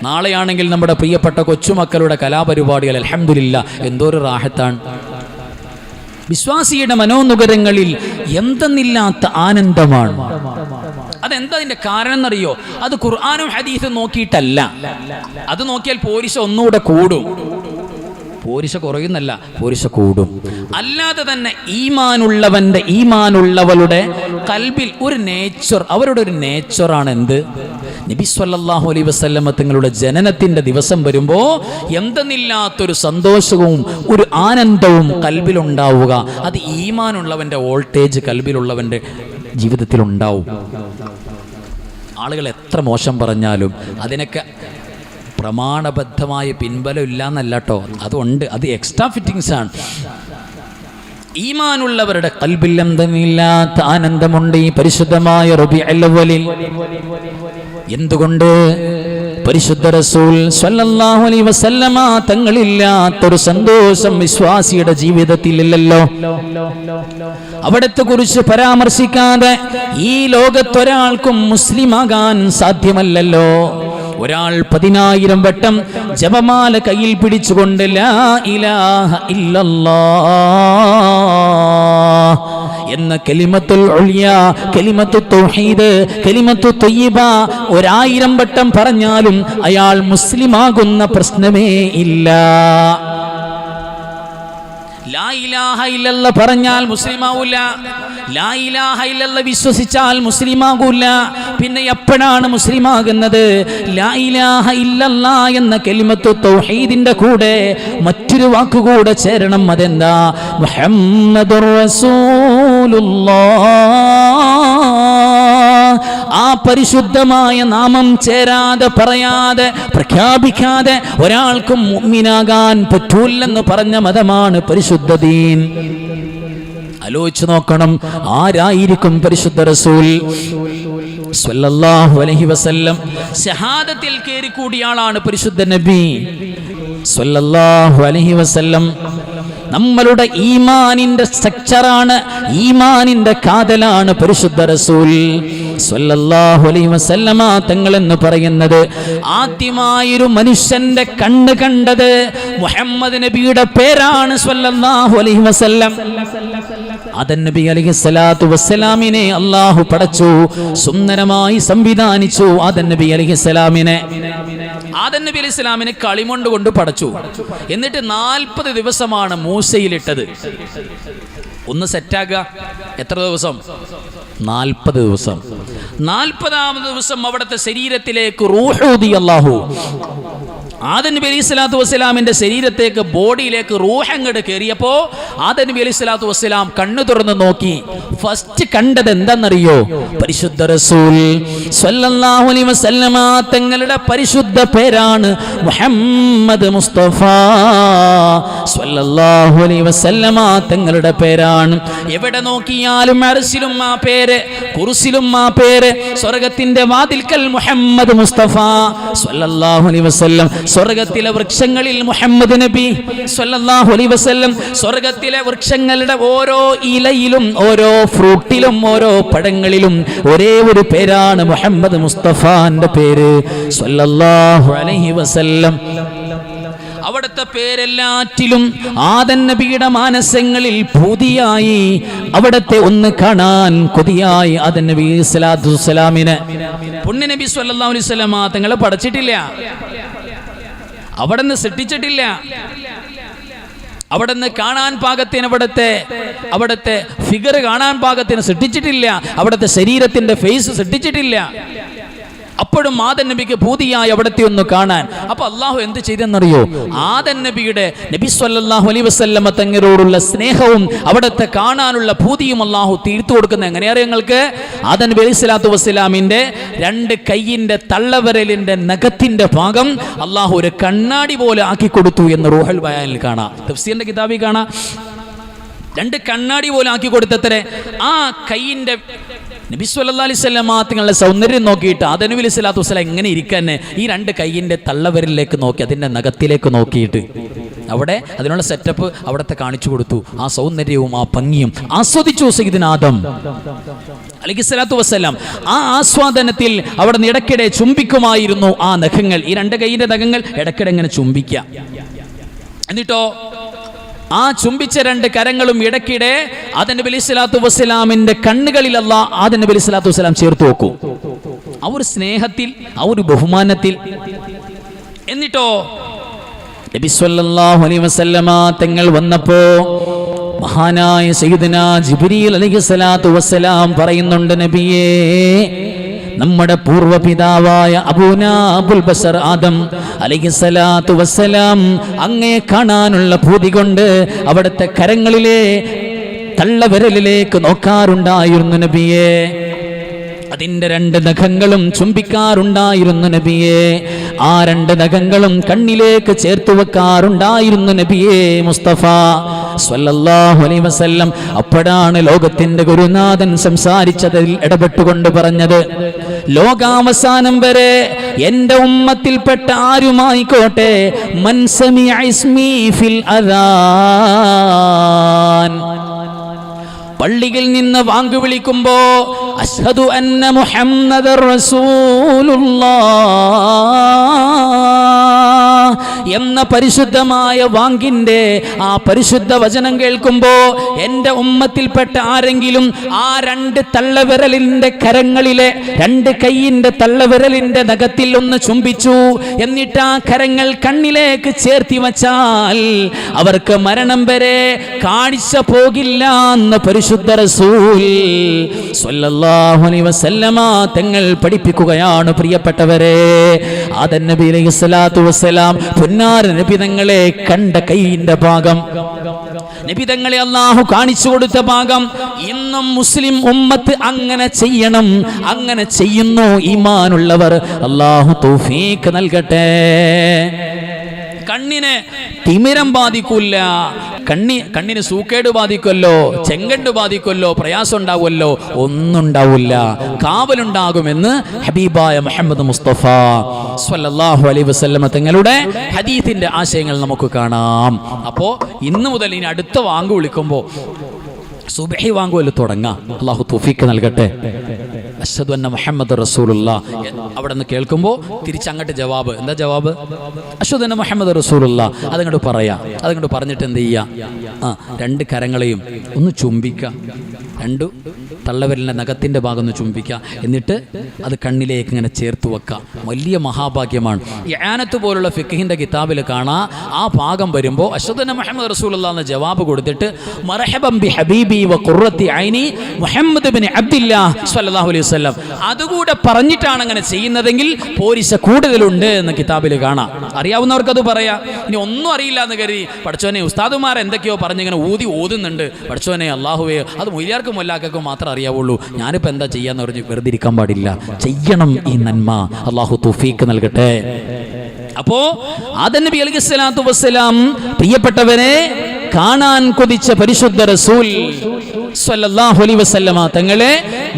നാളെയാണെങ്കിൽ നമ്മുടെ പ്രിയപ്പെട്ട കൊച്ചുമക്കളുടെ കലാപരിപാടികൾ. അൽഹംദുലില്ലാ, എന്തോരു റാഹത്താണ്. വിശ്വാസിയുടെ മനോനുകരങ്ങളിൽ എന്തെന്നില്ലാത്ത ആനന്ദമാണ്. അതെന്താ അതിന്റെ കാരണം എന്നറിയോ? അത് ഖുർആനും ഹദീസും നോക്കിയിട്ടല്ല. അത് നോക്കിയാൽ പോരിശ ഒന്നുകൂടെ കൂടും. പോരിശ കുറയുന്നല്ല, പോരിശ കൂടും. അല്ലാതെ തന്നെ ഈമാനുള്ളവളുടെ കൽബിൽ ഒരു നേച്ചർ, അവരുടെ ഒരു നേച്ചറാണ് എന്ത്? നബി സല്ലല്ലാഹു അലൈഹി വസല്ലമ തങ്ങളുടെ ജനനത്തിന്റെ ദിവസം വരുമ്പോൾ എന്തെന്നില്ലാത്തൊരു സന്തോഷവും ഒരു ആനന്ദവും കൽബിലുണ്ടാവുക. അത് ഈമാനുള്ളവന്റെ വോൾട്ടേജ് കൽബിലുള്ളവന്റെ ജീവിതത്തിൽ ഉണ്ടാവും. ആളുകൾ എത്ര മോശം പറഞ്ഞാലും അതിനൊക്കെ പ്രമാണബദ്ധമായ പിൻബലം ഇല്ല എന്നല്ല കേട്ടോ, അതുണ്ട്. അത് എക്സ്ട്രാ ഫിറ്റിങ്സ് ആണ്. ഈമാനുള്ളവരുടെ ഖൽബിൽ എന്തെന്നില്ലാത്ത ആനന്ദമുണ്ട് ഈ പരിശുദ്ധമായ റബീഉൽ അവ്വലിൽ. എന്തുകൊണ്ട്? പരിശുദ്ധ റസൂൽ സ്വല്ലല്ലാഹു അലൈഹി വസല്ലമ തങ്ങളില്ലാത്തൊരു സന്തോഷം വിശ്വാസിയുടെ ജീവിതത്തിൽ ഇല്ലല്ലോ. അവിടത്തെ കുറിച്ച് പരാമർശിക്കാതെ ഈ ലോകത്തൊരാൾക്കും മുസ്ലിമാകാൻ സാധ്യമല്ലല്ലോ. ഒരാൾ 10,000 വട്ടം ജപമാല കയ്യിൽ പിടിച്ചുകൊണ്ട് ലാ ഇലാഹ ഇല്ലല്ലാഹ് എന്ന കലിമത്തുൽ ഉൽയ, കലിമത്തുൽ തൗഹീദ്, കലിമത്തുൽ തയ്യിബ 1000 വട്ടം പറഞ്ഞാലും അയാൾ മുസ്ലിമാകുന്ന പ്രശ്നമേ ഇല്ല. ലാ ഇലാഹ ഇല്ലല്ലാഹ് പറഞ്ഞാൽ മുസ്ലിമാവൂല. ലാ ഇലാഹ ഇല്ലല്ലാഹ് വിശ്വസിച്ചാൽ മുസ്ലിമാകൂല. പിന്നെ എപ്പോഴാണ് മുസ്ലിമാകുന്നത്? ലാ ഇലാഹ ഇല്ലല്ലാഹ് എന്ന കലിമത്തു തൗഹീദിന്റെ കൂടെ മറ്റൊരു വാക്കുകൂടെ ചേരണം. അതെന്താ? മുഹമ്മദുർ റസൂലുള്ളാഹ്. ആ പരിശുദ്ധമായ നാമം ചേരാതെ, പറയാതെ, പ്രഖ്യാപിക്കാതെ ഒരാൾക്കും മുഅ്മിനാകാൻ പറ്റൂല്ലെന്ന് പറഞ്ഞ മതമാണ് പരിശുദ്ധ ദീൻ. ആലോചിച്ചു നോക്കണം, ആരായിരിക്കും പരിശുദ്ധ റസൂൽ സ്വല്ലല്ലാഹു അലൈഹി വസല്ലം? ഷഹാദത്തിൽ കേറി കൂടിയ ആളാണ് പരിശുദ്ധ നബി സ്വല്ലല്ലാഹു അലൈഹി വസല്ലം. നമ്മളുടെ ഈമാനിന്റെ സ്ട്രക്ചറാണ്, ഈമാനിന്റെ കാതലാണ് പരിശുദ്ധ റസൂൽ സ്വല്ലല്ലാഹു അലൈഹി വസല്ലമ തങ്ങൾ എന്ന് പറയുന്നത്. ആദ്യമായൊരു മനുഷ്യന്റെ കണ്ണ് കണ്ടത് മുഹമ്മദ് നബിയുടെ പേരാണ് സ്വല്ലല്ലാഹു അലൈഹി വസല്ലം. ആദം നബി അലൈഹിസ്സലാത്തു വസ്സലാമിനെ അല്ലാഹു പടച്ചു, സുന്ദരമായി സംവിധാനിച്ചു. ആദം നബി അലൈഹിസ്സലാമിനെ കളിമണ്ണ് കൊണ്ട് പടച്ചു. എന്നിട്ട് 40 ദിവസമാണ് മൂസയിലിട്ടത്. ഒന്ന് സെറ്റാക്കുക. എത്ര ദിവസം? 40 ദിവസം. 40ാമത് ദിവസം അവിടുത്തെ ശരീരത്തിലേക്ക് റൂഹ് ഊതി അല്ലാഹു. ആദം നബി അലൈഹി സ്വലാത്തു വസ്സലാമിന്റെ ശരീരത്തേക്ക്, ബോഡിയിലേക്ക് റൂഹ് അങ്ങോട്ട് കയറിയപ്പോ ആദം നബി അലൈഹി സ്വലാത്തു വസ്സലാം കണ്ണു തുറന്ന് നോക്കി. ഫസ്റ്റ് കണ്ടത് എന്താണെന്നറിയോ? പരിശുദ്ധ റസൂൽ സ്വല്ലല്ലാഹു അലൈഹി വസല്ലമ തങ്ങളുടെ പരിശുദ്ധ പേരാണ് മുഹമ്മദ് മുസ്തഫ സ്വല്ലല്ലാഹു അലൈഹി വസല്ലമ തങ്ങളുടെ പേരാണ്. എവിടെ നോക്കിയാലും അർശിലും ആ പേര്, കുർസിലും ആ പേര്. സ്വർഗത്തിന്റെ വാതിൽക്കൽ മുഹമ്മദ് മുസ്തഫ സ്വല്ലല്ലാഹു അലൈഹി വസല്ലം. സ്വർഗത്തിലെ വൃക്ഷങ്ങളിൽ മുഹമ്മദ് നബി സ്വല്ലല്ലാഹു അലൈഹി വസല്ലം. സ്വർഗത്തിലെ വൃക്ഷങ്ങളുടെ ഓരോ ഇലയിലും, ഓരോ ഫ്രൂട്ടിലും, ഓരോ പഴങ്ങളിലും ഒരേ ഒരു പേരാണ് മുഹമ്മദ് മുസ്തഫാന്റെ പേര് സ്വല്ലല്ലാഹു അലൈഹി വസല്ലം. അവിടുത്തെ പേരെല്ലാറ്റിലും ആദം നബിയുടെ മാനസങ്ങളിൽ പൂതിയായി, അവിടത്തെ ഒന്ന് കാണാൻ കൊതിയായി. ആദം നബി സ്വല്ലല്ലാഹു അലൈഹി വസല്ലമിനെ പുണ്യ നബി സ്വല്ലല്ലാഹു അലൈഹി വസല്ലം തങ്ങളെ പഠിച്ചിട്ടില്ല, അവിടുന്ന് സൃഷ്ടിച്ചിട്ടില്ല. അവിടുന്ന് കാണാൻ പാകത്തിന്, അവിടുത്തെ ഫിഗർ കാണാൻ പാകത്തിന് സൃഷ്ടിച്ചിട്ടില്ല. അവിടുത്തെ ശരീരത്തിന്റെ ഫേസ് സൃഷ്ടിച്ചിട്ടില്ല. അപ്പോഴും ആദം നബിക്ക് ഭൂതിയായി അവിടത്തെ ഒന്ന് കാണാൻ. അപ്പൊ അള്ളാഹു എന്ത് ചെയ്തെന്നറിയോ? ആദം നബിയുടെ, നബി സ്വല്ലല്ലാഹു അലൈഹി വസല്ലമ തങ്ങളോടുള്ള സ്നേഹവും അവിടത്തെ കാണാനുള്ള ഭൂതിയും അള്ളാഹു തീർത്തു കൊടുക്കുന്നത് എങ്ങനെയാറിയോ നിങ്ങൾക്ക്? ആദം നബി അലൈഹി സ്വലാത്തു വസ്സലാമിന്റെ 2 കൈയിന്റെ തള്ളവിരലിന്റെ നഖത്തിന്റെ ഭാഗം അള്ളാഹു ഒരു കണ്ണാടി പോലെ ആക്കി കൊടുത്തു എന്ന് റൂഹുൽ ബയാനിൽ കാണാം, തഫ്സീറിന്റെ കിതാബിൽ കാണാം. 2 കണ്ണാടി പോലെ ആക്കി കൊടുത്തത്രേ. ആ കൈയിന്റെ നബി സല്ലല്ലാഹു അലൈഹി വസല്ലം തങ്ങളുടെ സൗന്ദര്യം നോക്കിയിട്ട് ആദം നബി അലൈഹി സ്വലാത്തു വസ്സലാം എങ്ങനെ ഇരിക്കാന്നെ, ഈ 2 കൈയിന്റെ തള്ളവിരലിലേക്ക് നോക്കി, അതിന്റെ നഖത്തിലേക്ക് നോക്കിയിട്ട് അവിടെ അതിനുള്ള സെറ്റപ്പ് അവിടത്തെ കാണിച്ചു കൊടുത്തു. ആ സൗന്ദര്യവും ആ ഭംഗിയും ആസ്വദിച്ചു സയ്യിദുനാ ആദം അലൈഹി സ്വലാത്തു വസ്സലാം. ആ ആസ്വാദനത്തിൽ അവിടെ നിന്ന് ഇടയ്ക്കിടെ ചുംബിക്കുമായിരുന്നു ആ നഖങ്ങൾ. ഈ 2 കൈയിന്റെ നഖങ്ങൾ ഇടയ്ക്കിടെ ഇങ്ങനെ ചുംബിക്കുക. എന്നിട്ടോ ആ ചുംബിച്ച രണ്ട് കരങ്ങളും ഇടയ്ക്കിടെ ആദം നബി അലൈഹി സ്വലാത്തു വസ്സലാമിന്റെ കണ്ണുകളിൽ അല്ലാഹ് ആദം നബി അലൈഹി സ്വലാത്തു വസ്സലാം ചേർത്ത് വെക്കും. ആ ഒരു സ്നേഹത്തിൽ, ആ ഒരു ബഹുമാനത്തിൽ. എന്നിട്ടോ നബി സല്ലല്ലാഹു അലൈഹി വസല്ലമ തങ്ങൾ വന്നപ്പോ മഹാനായ സയ്യിദുനാ ജിബ്രീൽ അലൈഹിസ്സലാത്തു വസ്സലാം പറയുന്നുണ്ട്, നബിയേ, നമ്മുടെ പൂർവ്വപിതാവായ അബൂനാ അബുൽ ബശർ ആദം അലൈഹിസ്സലാത്തു വസ്സലാം അങ്ങയെ കാണാനുള്ള ഭൂതി കൊണ്ട് അവിടുത്തെ കരങ്ങളിലെ തള്ളവിരലിലേക്ക് നോക്കാറുണ്ടായിരുന്നു നബിയേ. അതിന്റെ രണ്ട് നഖങ്ങളും ചുംബിക്കാറുണ്ടായിരുന്നു നബിയേ. ആ രണ്ട് നഖങ്ങളും കണ്ണിലേക്ക് ചേർത്ത് വെക്കാറുണ്ടായിരുന്നു നബിയേ മുസ്തഫ സ്വല്ലല്ലാഹു അലൈഹി വസല്ലം. അപ്പോഴാണ് ലോകത്തിന്റെ ഗുരുനാഥൻ സംസാരിച്ചതിൽ ഇടപെട്ടുകൊണ്ട് പറഞ്ഞത്, ലോകാവസാനം വരെ എന്റെ ഉമ്മത്തിൽപ്പെട്ട ആരുമായിക്കോട്ടെ, മൻ സമിഅ ഇസ്മി ഫിൽ അദാൻ, പള്ളിയിൽ നിന്ന് വാങ്ക് വിളിക്കുമ്പോ അശ്ഹദു അന്ന മുഹമ്മദർ റസൂലുള്ളാഹ് എന്ന പരിശുദ്ധമായ വാങ്കിന്റെ ആ പരിശുദ്ധ വചനം കേൾക്കുമ്പോ എന്റെ ഉമ്മത്തിൽപ്പെട്ട ആരെങ്കിലും ആ രണ്ട് തള്ളവിരലിന്റെ കരങ്ങളിലെ രണ്ട് കൈയിന്റെ തള്ളവിരലിന്റെ നഖത്തിൽ ഒന്ന് ചുംബിച്ചു, എന്നിട്ട് ആ കരങ്ങൾ കണ്ണിലേക്ക് ചേർത്തി വച്ചാൽ അവർക്ക് മരണം വരെ കാഴ്ച പോകില്ല എന്ന് പരിശുദ്ധ റസൂൽ സ്വല്ലല്ലാഹു അലൈഹി വസല്ലമ തങ്ങൾ പഠിപ്പിക്കുകയാണ്. പ്രിയപ്പെട്ടവരെ, ആദം നബി അലൈഹി സ്വലാത്തു വസ്സലാം പുന്നാര നബി തങ്ങളെ കണ്ട കൈയിന്റെ ഭാഗം, നബി തങ്ങളെ അല്ലാഹു കാണിച്ചു കൊടുത്ത ഭാഗം ഇന്നും മുസ്ലിം ഉമ്മത്ത് അങ്ങനെ ചെയ്യണം. അങ്ങനെ ചെയ്യുന്നു ഈമാനുള്ളവർ. അല്ലാഹു തൗഫീഖ് നൽകട്ടെ. കണ്ണിന് തിമിരം ബാധിക്കില്ല, കണ്ണിന് സൂക്കേട് ബാധിക്കുമല്ലോ, ചെങ്കണ്ട് ബാധിക്കുമല്ലോ, പ്രയാസം ഉണ്ടാവുമല്ലോ, ഒന്നും ഉണ്ടാവില്ല, കാവലുണ്ടാകുമെന്ന് ഹബീബായ മുഹമ്മദ് മുസ്തഫ സ്വല്ലല്ലാഹു അലൈഹി വസല്ലമ തങ്ങളുടെ ഹദീസിന്റെ ആശയങ്ങൾ നമുക്ക് കാണാം. അപ്പോ ഇന്ന് മുതൽ ഇനി അടുത്ത വാങ്ക് വിളിക്കുമ്പോൾ സുബ്ഹി വാങ്കുവല്ലോ തുടങ്ങാം. അല്ലാഹു തൗഫീഖ് നൽകട്ടെ. അശ്ഹദു അന്ന മുഹമ്മദ് റസൂലുള്ളാഹ് അവിടെ നിന്ന് കേൾക്കുമ്പോൾ തിരിച്ചങ്ങോട്ട് ജവാബ്. എന്താ ജവാബ്? അശ്ഹദു അന്ന മുഹമ്മദ് റസൂലുള്ളാഹ്. അതങ്ങോട്ട് പറയാം. അതങ്ങോട്ട് പറഞ്ഞിട്ട് എന്ത് ചെയ്യുക? രണ്ട് കരങ്ങളെയും ഒന്ന് ചുംബിക്കുക, രണ്ട് തള്ളവിരലിൻ്റെ നഖത്തിൻ്റെ ഭാഗം ഒന്ന് ചുംബിക്കുക, എന്നിട്ട് അത് കണ്ണിലേക്ക് ഇങ്ങനെ ചേർത്ത് വെക്കുക. വലിയ മഹാഭാഗ്യമാണ്. ഈ ആനത്ത് പോലുള്ള ഫിഖ്ഹിൻ്റെ കിതാബിൽ കാണാം, ആ ഭാഗം വരുമ്പോൾ അശ്ഹദു അന്ന മുഹമ്മദ് റസൂലുള്ളാഹ് എന്ന ജവാബ് കൊടുത്തിട്ട് മർഹബൻ ബി ഹബീബി വ ഖുർറത്തി ഐനി മുഹമ്മദ് ബിൻ അബ്ദില്ലാഹ് സ്വല്ലല്ലാഹു അലൈഹി വസല്ലം അതുകൂടെ പറഞ്ഞിട്ടാണ് അങ്ങനെ ചെയ്യുന്നതെങ്കിൽ പോരിശ കൂടുതലുണ്ട് എന്ന് കിതാബിൽ കാണാം. അറിയാവുന്നവർക്ക് അത് പറയാം. ഇനി ഒന്നും അറിയില്ല എന്ന് കരുതി പഠിച്ചോനെ ഉസ്താദുമാർ എന്തൊക്കെയോ പറഞ്ഞിങ്ങനെ ഓതുന്നുണ്ട്, പഠിച്ചോനെ അല്ലാഹുവേ അത് മൊയ്യാർക്കും മൊല്ലാക്കും മാത്രം അറിയാവുള്ളൂ, ഞാനിപ്പോൾ എന്താ ചെയ്യാന്ന് പറഞ്ഞ് വെറുതെ ഇരിക്കാൻ പാടില്ല, ചെയ്യണം ഈ നന്മ. അല്ലാഹു തൗഫീഖ് നൽകട്ടെ. അപ്പോ ആദം നബി അലൈഹിസ്സലാത്തു വസ്സലാം പ്രിയപ്പെട്ടവരെ കാണാൻ കൊതിച്ച പരിശുദ്ധ റസൂൽ സ്വല്ലല്ലാഹു അലൈഹി വസല്ലമ തങ്ങളെ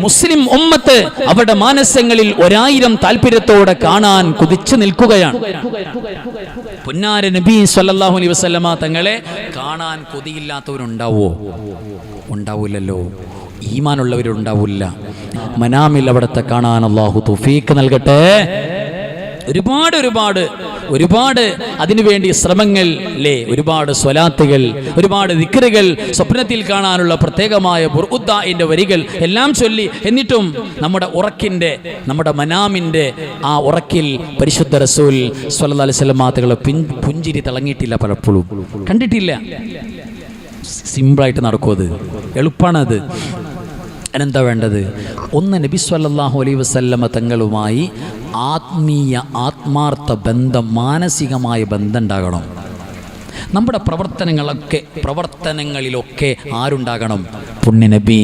മുസ്ലിം ഉമ്മത്ത് അവരുടെ മാനസങ്ങളിൽ 1000 താല്പര്യത്തോടെ കാണാൻ കൊതിച്ചു നിൽക്കുകയാണ്. പുന്നാര നബി സ്വല്ലല്ലാഹു അലൈഹി വസല്ലമ തങ്ങളെ കാണാൻ കൊതിയില്ലാത്തവരുണ്ടാവോ? ഉണ്ടാവില്ലല്ലോ. ഈമാനുള്ളവരുണ്ടാവില്ല. മനാമിൽ അവിടത്തെ കാണാൻ അല്ലാഹു തൗഫീഖ് നൽകട്ടെ. ഒരുപാട് അതിനുവേണ്ടി ശ്രമങ്ങൾ അല്ലേ, ഒരുപാട് സ്വലാത്തുകൾ, ഒരുപാട് ദിക്റുകൾ, സ്വപ്നത്തിൽ കാണാനുള്ള പ്രത്യേകമായ ബുർഉദ്ദാഇന്റെ വരികൾ എല്ലാം ചൊല്ലി, എന്നിട്ടും നമ്മുടെ ഉറക്കിന്റെ, നമ്മുടെ മനാമിന്റെ ആ ഉറക്കിൽ പരിശുദ്ധ റസൂൽ സ്വല്ലല്ലാഹു അലൈഹി വസല്ലം തങ്ങളെ പുഞ്ചിരി തിളങ്ങിയിട്ടില്ല, പലപ്പോഴും കണ്ടിട്ടില്ല. സിമ്പിളായിട്ട് നടക്കും, അത് എളുപ്പമാണത്. അതിനെന്താ വേണ്ടത്? ഒന്ന്, നബി സ്വല്ലല്ലാഹു അലൈഹി വസല്ലമ തങ്ങളുമായി ആത്മാർത്ഥ ബന്ധം, മാനസികമായ ബന്ധം ഉണ്ടാകണം. നമ്മുടെ പ്രവർത്തനങ്ങളിലൊക്കെ ആരുണ്ടാകണം? പുണ്യ നബി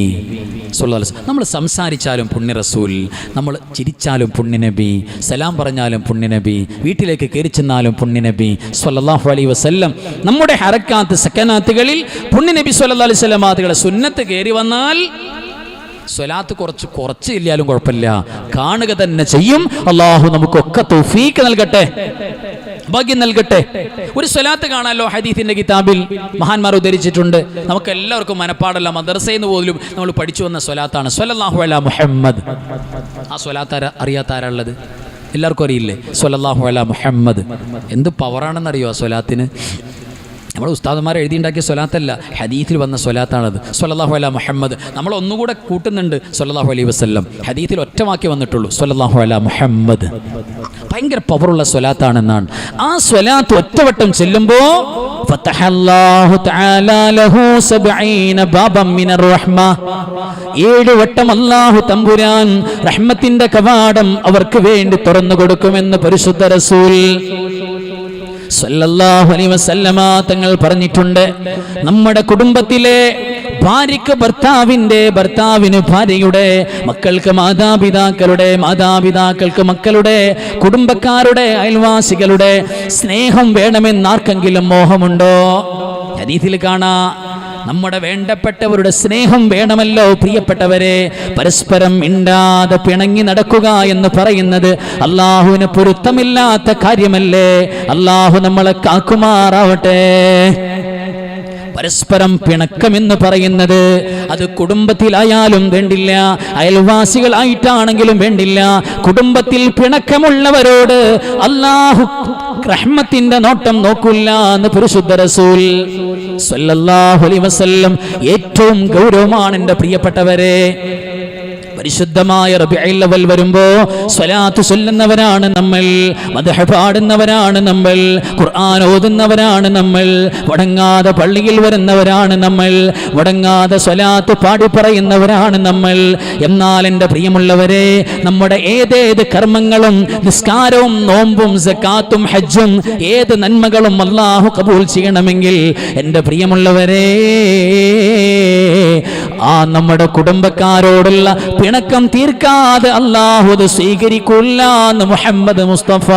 സ്വല്ലല്ലാഹു അലൈഹി വസല്ലം. നമ്മൾ സംസാരിച്ചാലും പുണ്യ റസൂൽ, നമ്മൾ ചിരിച്ചാലും പുണ്യ നബി, സലാം പറഞ്ഞാലും പുണ്യ നബി, വീട്ടിലേക്ക് കയറി ചെന്നാലും പുണ്യ നബി സ്വല്ലല്ലാഹു അലൈഹി വസല്ലം. നമ്മുടെ ഹറക്കാത്ത് സക്കനാത്തുകളിൽ പുണ്യ നബി സ്വല്ലല്ലാഹു അലൈഹി വസല്ലം മാതകളെ സുന്നത്ത് കയറി വന്നാൽ സ്വലാത്ത് കുറച്ച് ഇല്ലാലും കുഴപ്പമില്ല, കാണുക തന്നെ ചെയ്യും. അള്ളാഹു നമുക്കൊക്കെ തൗഫീഖ് നൽകട്ടെ, ഭാഗ്യം നൽകട്ടെ. ഒരു സ്വലാത്ത് കാണാമല്ലോ, ഹദീസിന്റെ കിതാബിൽ മഹാന്മാർ ഉദ്ധരിച്ചിട്ടുണ്ട്. നമുക്ക് എല്ലാവർക്കും മനപ്പാടല്ല, മദ്രസയിൽ നിന്ന് പോലും നമ്മൾ പഠിച്ചു വന്ന സ്വലാത്താണ് സ്വല്ലല്ലാഹു അലാ മുഹമ്മദ്. ആ സ്വലാത്ത് അറിയാത്ത ആരാളുള്ളത്? എല്ലാവർക്കും അറിയില്ലേ? സ്വല്ലല്ലാഹു അലാ മുഹമ്മദ്. എന്ത് പവറാണെന്നറിയോ ആ സ്വലാത്തിന്? നമ്മുടെ ഉസ്താദുമാർ എഴുതിയുണ്ടാക്കിയ സ്വലാത്തല്ല, ഹദീത്തിൽ വന്ന സ്വലാത്താണത്. സ്വല്ലല്ലാഹു അലാ മുഹമ്മദ്. നമ്മൾ ഒന്നുകൂടെ കൂട്ടുന്നുണ്ട് സ്വല്ലല്ലാഹു അലൈഹി വസല്ലം. ഹദീത്തിൽ ഒറ്റ വാക്യം വന്നിട്ടുള്ളൂ, സ്വല്ലല്ലാഹു അലാ മുഹമ്മദ്. ഭയങ്കര പവറുള്ള സ്വലാത്താണെന്നാണ്. ആ സ്വലാത്ത് ഒറ്റവട്ടം ചെല്ലുമ്പോൾ ഫതഹല്ലാഹു തആല ലഹു 70 ബാബൻ മിനർ റഹ്മ, 7 വട്ടം അല്ലാഹു തമ്പുരാൻ റഹ്മത്തിന്റെ കവാടം അവർക്ക് വേണ്ടി തുറന്നു കൊടുക്കുമെന്ന് പരിശുദ്ധ റസൂൽ സല്ലല്ലാഹു അലൈഹി വസല്ലമ തങ്ങൾ പറഞ്ഞിട്ടുണ്ട്. നമ്മുടെ കുടുംബത്തിലെ ഭാര്യയ്ക്ക് ഭർത്താവിന് ഭാര്യയുടെ, മക്കൾക്ക് മാതാപിതാക്കൾക്ക് മക്കളുടെ, കുടുംബക്കാരുടെ, അയൽവാസികളുടെ സ്നേഹം വേണമെന്ന് ആർക്കെങ്കിലും മോഹമുണ്ടോ? ഹദീസിൽ കാണാ, നമ്മുടെ വേണ്ടപ്പെട്ടവരുടെ സ്നേഹം വേണമല്ലോ പ്രിയപ്പെട്ടവരെ. പരസ്പരം മിണ്ടാതെ പിണങ്ങി നടക്കുക എന്ന് പറയുന്നത് അള്ളാഹുവിന് പൊരുത്തമില്ലാത്ത കാര്യമല്ലേ? അള്ളാഹു നമ്മളെ കാക്കുമാറാവട്ടെ. പരസ്പരം പിണക്കമെന്ന് പറയുന്നത് അത് കുടുംബത്തിലായാലും വേണ്ടില്ല, അയൽവാസികളായിട്ടാണെങ്കിലും വേണ്ടില്ല. കുടുംബത്തിൽ പിണക്കമുള്ളവരോട് അല്ലാഹു റഹ്മത്തിന്റെ നോട്ടം നോക്കില്ല എന്ന് പരിശുദ്ധ റസൂൽ സല്ലല്ലാഹു അലൈഹി വസല്ലം. ഏറ്റവും ഗൗരവമാണ് എൻ്റെ പ്രിയപ്പെട്ടവരെ. പരിശുദ്ധമായ റബീഉൽ അവ്വൽ വരുമ്പോ സ്വലാത്ത് ചൊല്ലുന്നവരാണ് നമ്മൾ, മദ്ഹ് പാടുന്നവരാണ് നമ്മൾ, ഖുർആൻ ഓതുന്നവരാണ് നമ്മൾ, മുടങ്ങാതെ പള്ളിയിൽ വരുന്നവരാണ് നമ്മൾ, മുടങ്ങാതെ സ്വലാത്ത് പാടി പറയുന്നവരാണ് നമ്മൾ. എന്നാൽ എൻ്റെ പ്രിയമുള്ളവരെ, നമ്മുടെ ഏതേത് കർമ്മങ്ങളും, നിസ്കാരവും നോമ്പും സക്കാത്തും ഹജ്ജും, ഏത് നന്മകളും അല്ലാഹു കബൂൽ ചെയ്യണമെങ്കിൽ എൻ്റെ പ്രിയമുള്ളവരെ, ആ നമ്മുടെ കുടുംബക്കാരോടുള്ള പിണക്കം തീർക്കാതെ അല്ലാഹു അത് സ്വീകരിക്കില്ല എന്ന് മുഹമ്മദ് മുസ്തഫ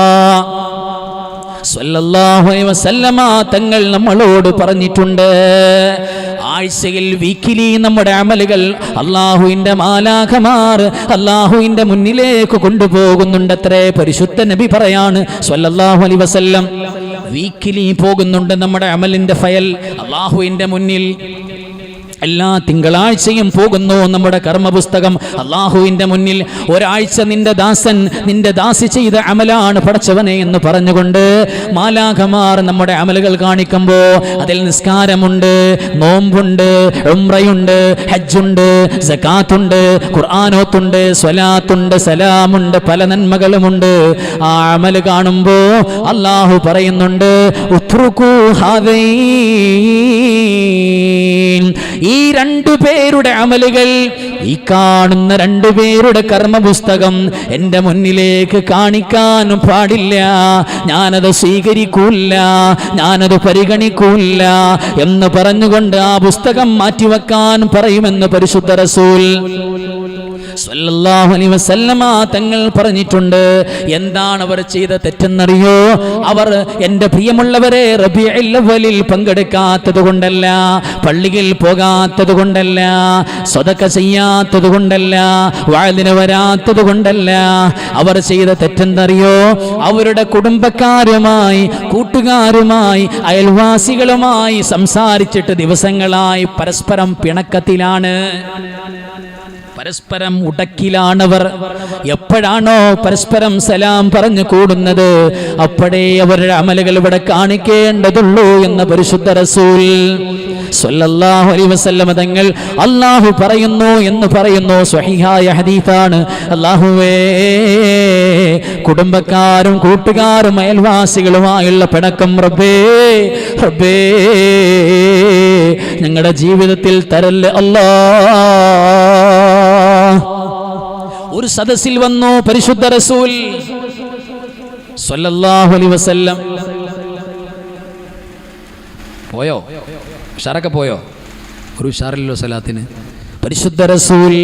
സല്ലല്ലാഹു അലൈഹി വസല്ലമ തങ്ങൾ നമ്മളോട് പറഞ്ഞിട്ടുണ്ട്. ആഴ്ചയിൽ വീക്കിലി നമ്മുടെ അമലുകൾ അല്ലാഹുവിന്റെ മാലാഖമാർ അല്ലാഹുവിന്റെ മുന്നിലേക്ക് കൊണ്ടുപോകുന്നുണ്ടത്രേ. പരിശുദ്ധ നബി പറയാണ് സല്ലല്ലാഹു അലൈഹി വസല്ലം, വീക്കിലി പോകുന്നുണ്ട് നമ്മുടെ അമലിന്റെ ഫയൽ അല്ലാഹുവിന്റെ മുന്നിൽ. എല്ലാ തിങ്കളാഴ്ചയും പോകുന്നു നമ്മുടെ കർമ്മപുസ്തകം അല്ലാഹുവിന്റെ മുന്നിൽ. ഒരാഴ്ച നിന്റെ ദാസി ചെയ്ത അമലാണ് പടച്ചവനെ എന്ന് പറഞ്ഞുകൊണ്ട് മാലാഖമാർ നമ്മുടെ അമലുകൾ കാണിക്കുമ്പോൾ അതിൽ നിസ്കാരമുണ്ട്, നോമ്പുണ്ട്, ഉംറയുണ്ട്, ഹജ്ജുണ്ട്, സകാത്തുണ്ട്, ഖുർആനോത്തുണ്ട്, സ്വലാത്തുണ്ട്, സലാമുണ്ട്, പല നന്മകളുമുണ്ട്. ആ അമൽ കാണുമ്പോൾ അല്ലാഹു പറയുന്നുണ്ട്, ഉത്റുകൂ ഹാദൈൻ, ഈ 2 പേരുടെ അമലുകൾ, ഈ കാണുന്ന 2 പേരുടെ കർമ്മപുസ്തകം എൻ്റെ മുന്നിലേക്ക് കാണിക്കാനും പാടില്ല, ഞാനത് സ്വീകരിക്കൂല്ല, ഞാനത് പരിഗണിക്കൂല്ല എന്ന് പറഞ്ഞുകൊണ്ട് ആ പുസ്തകം മാറ്റിവെക്കാൻ പറയുമെന്ന് പരിശുദ്ധ റസൂൽ സല്ലല്ലാഹു അലൈഹി വസല്ലമ തങ്ങൾ പറഞ്ഞിട്ടുണ്ട്. എന്താണ് അവർ ചെയ്ത തെറ്റെന്നറിയോ? അവർ എൻ്റെ പ്രിയമുള്ളവരെ റബീഉൽ അവ്വലിൽ പങ്കെടുക്കാത്തത് കൊണ്ടല്ല, പള്ളിയിൽ പോകാത്തത് കൊണ്ടല്ല, സദഖ ചെയ്യാത്തത് കൊണ്ടല്ല, വഅദിന് വരാത്തത് കൊണ്ടല്ല. അവർ ചെയ്ത തെറ്റെന്നറിയോ? അവരുടെ കുടുംബക്കാരുമായി, കൂട്ടുകാരുമായി, അയൽവാസികളുമായി സംസാരിച്ചിട്ട് ദിവസങ്ങളായി പരസ്പരം പിണക്കത്തിലാണ്, പരസ്പരം ഉടക്കിലാണവർ. എപ്പോഴാണോ പരസ്പരം സലാം പറഞ്ഞു കൂടുന്നത് അപ്പോഴേ അവരുടെ അമലുകൾ ഇവിടെ കാണിക്കേണ്ടതുള്ളൂ എന്ന് പരിശുദ്ധ റസൂൽ സല്ലല്ലാഹു അലൈഹി വസല്ലം തങ്ങൾ അല്ലാഹു പറയുന്നു എന്ന് പറയുന്നു. സ്വഹീഹായ ഹദീസാണ്. അല്ലാഹുവേ, കുടുംബക്കാരും കൂട്ടുകാരും അയൽവാസികളുമായുള്ള പിണക്കം റബ്ബേ റബ്ബേ ഞങ്ങളുടെ ജീവിതത്തിൽ തരല്ലേ അല്ലാ. ഒരു സദസ്സിൽ വന്നു പരിശുദ്ധ റസൂൽ സല്ലല്ലാഹു അലൈഹി വസല്ലം. പോയോ? ഉഷാറൊക്കെ പോയോ? ഒരു ഉഷാറില്ലല്ലോ സലാത്തിന്. പരിശുദ്ധ റസൂൽ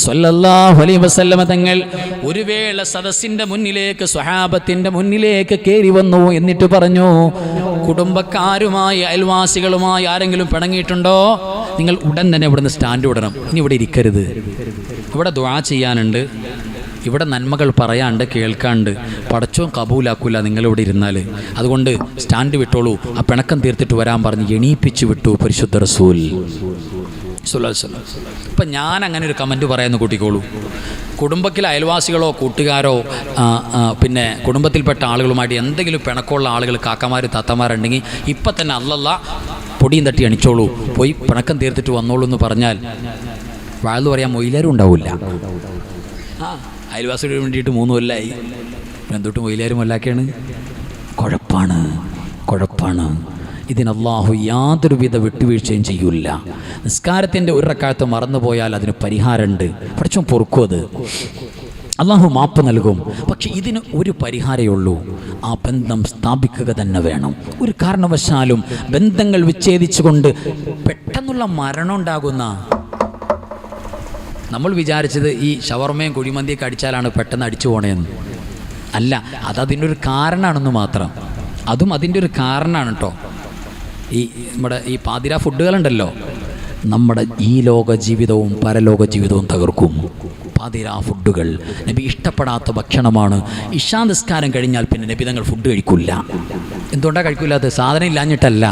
സല്ലല്ലാഹു അലൈഹി വസല്ലം തങ്ങൾ ഒരു വേള സദസ്സിന്റെ മുന്നിലേക്ക്, സ്വഹാബത്തിന്റെ മുന്നിലേക്ക് കയറി വന്നു. എന്നിട്ട് പറഞ്ഞു, കുടുംബക്കാരുമായി അയൽവാസികളുമായി ആരെങ്കിലും പിണങ്ങിയിട്ടുണ്ടോ? നിങ്ങൾ ഉടൻ തന്നെ ഇവിടുന്ന് സ്റ്റാൻഡ് വിടണം. ഇനി ഇവിടെ ഇരിക്കരുത്. ഇവിടെ ദുആ ചെയ്യാനുണ്ട്, ഇവിടെ നന്മകൾ പറയാണ്ട് കേൾക്കാണ്ട്. പടച്ചോൻ കബൂലാക്കൂല നിങ്ങളിവിടെ ഇരുന്നാൽ. അതുകൊണ്ട് സ്റ്റാൻഡ് വിട്ടോളൂ, ആ പിണക്കം തീർത്തിട്ട് വരാൻ പറഞ്ഞ് എണീപ്പിച്ചു വിട്ടു പരിശുദ്ധ റസൂൽ ഇപ്പം ഞാൻ അങ്ങനെ ഒരു കമൻറ്റ് പറയാമെന്ന് കൂട്ടിക്കോളൂ. കുടുംബത്തിലെ അയൽവാസികളോ കൂട്ടുകാരോ പിന്നെ കുടുംബത്തിൽപ്പെട്ട ആളുകളുമായിട്ട് എന്തെങ്കിലും പിണക്കമുള്ള ആളുകൾ, കാക്കമാർ, താത്തമാരുണ്ടെങ്കിൽ ഇപ്പം തന്നെ അല്ലല്ല പൊടിയും തട്ടി അണിച്ചോളൂ, പോയി പിണക്കം തീർത്തിട്ട് വന്നോളൂ എന്ന് പറഞ്ഞാൽ വാഴ്ന്നു പറയാൻ മൊയിലാരും ഉണ്ടാവില്ല. അയൽവാസികൾക്ക് വേണ്ടിയിട്ട് 3 കൊല്ലമായി, എന്തൊട്ടും മൊയിലാരും കൊല്ലാക്കെയാണ്. കുഴപ്പാണ്. ഇതിന് അല്ലാഹു യാതൊരുവിധ വിട്ടുവീഴ്ചയും ചെയ്യൂല. നിസ്കാരത്തിൻ്റെ ഒരു റക്അത്ത് മറന്നുപോയാൽ അതിന് പരിഹാരമുണ്ട്. പഠിച്ചും പൊറുക്കും, അത് അല്ലാഹു മാപ്പ് നൽകും. പക്ഷെ ഇതിന് ഒരു പരിഹാരമേ ഉള്ളൂ, ആ ബന്ധം സ്ഥാപിക്കുക തന്നെ വേണം. ഒരു കാരണവശാലും ബന്ധങ്ങൾ വിച്ഛേദിച്ചുകൊണ്ട് പെട്ടെന്നുള്ള മരണം ഉണ്ടാകുന്ന, നമ്മൾ വിചാരിച്ചത് ഈ ഷവർമയും കുഴിമന്തിയൊക്കെ അടിച്ചാലാണ് പെട്ടെന്ന് അടിച്ചു പോണേന്ന്. അല്ല, അതതിൻ്റെ ഒരു കാരണമാണെന്ന് മാത്രം. അതും അതിൻ്റെ ഒരു കാരണമാണ് കേട്ടോ. നമ്മുടെ ഈ പാതിര ഫുഡുകളുണ്ടല്ലോ, നമ്മുടെ ഈ ലോക ജീവിതവും പരലോക ജീവിതവും തകർക്കും. പാതിര ഫുഡുകൾ, നബി ഇഷ്ടപ്പെടാത്ത ഭക്ഷണമാണ്. ഇശാ നിസ്കാരം കഴിഞ്ഞാൽ പിന്നെ നബി തങ്ങൾ ഫുഡ് കഴിക്കില്ല. എന്തുകൊണ്ടാണ് കഴിക്കില്ലാത്തത്? സാധനം ഇല്ലാഞ്ഞിട്ടല്ല,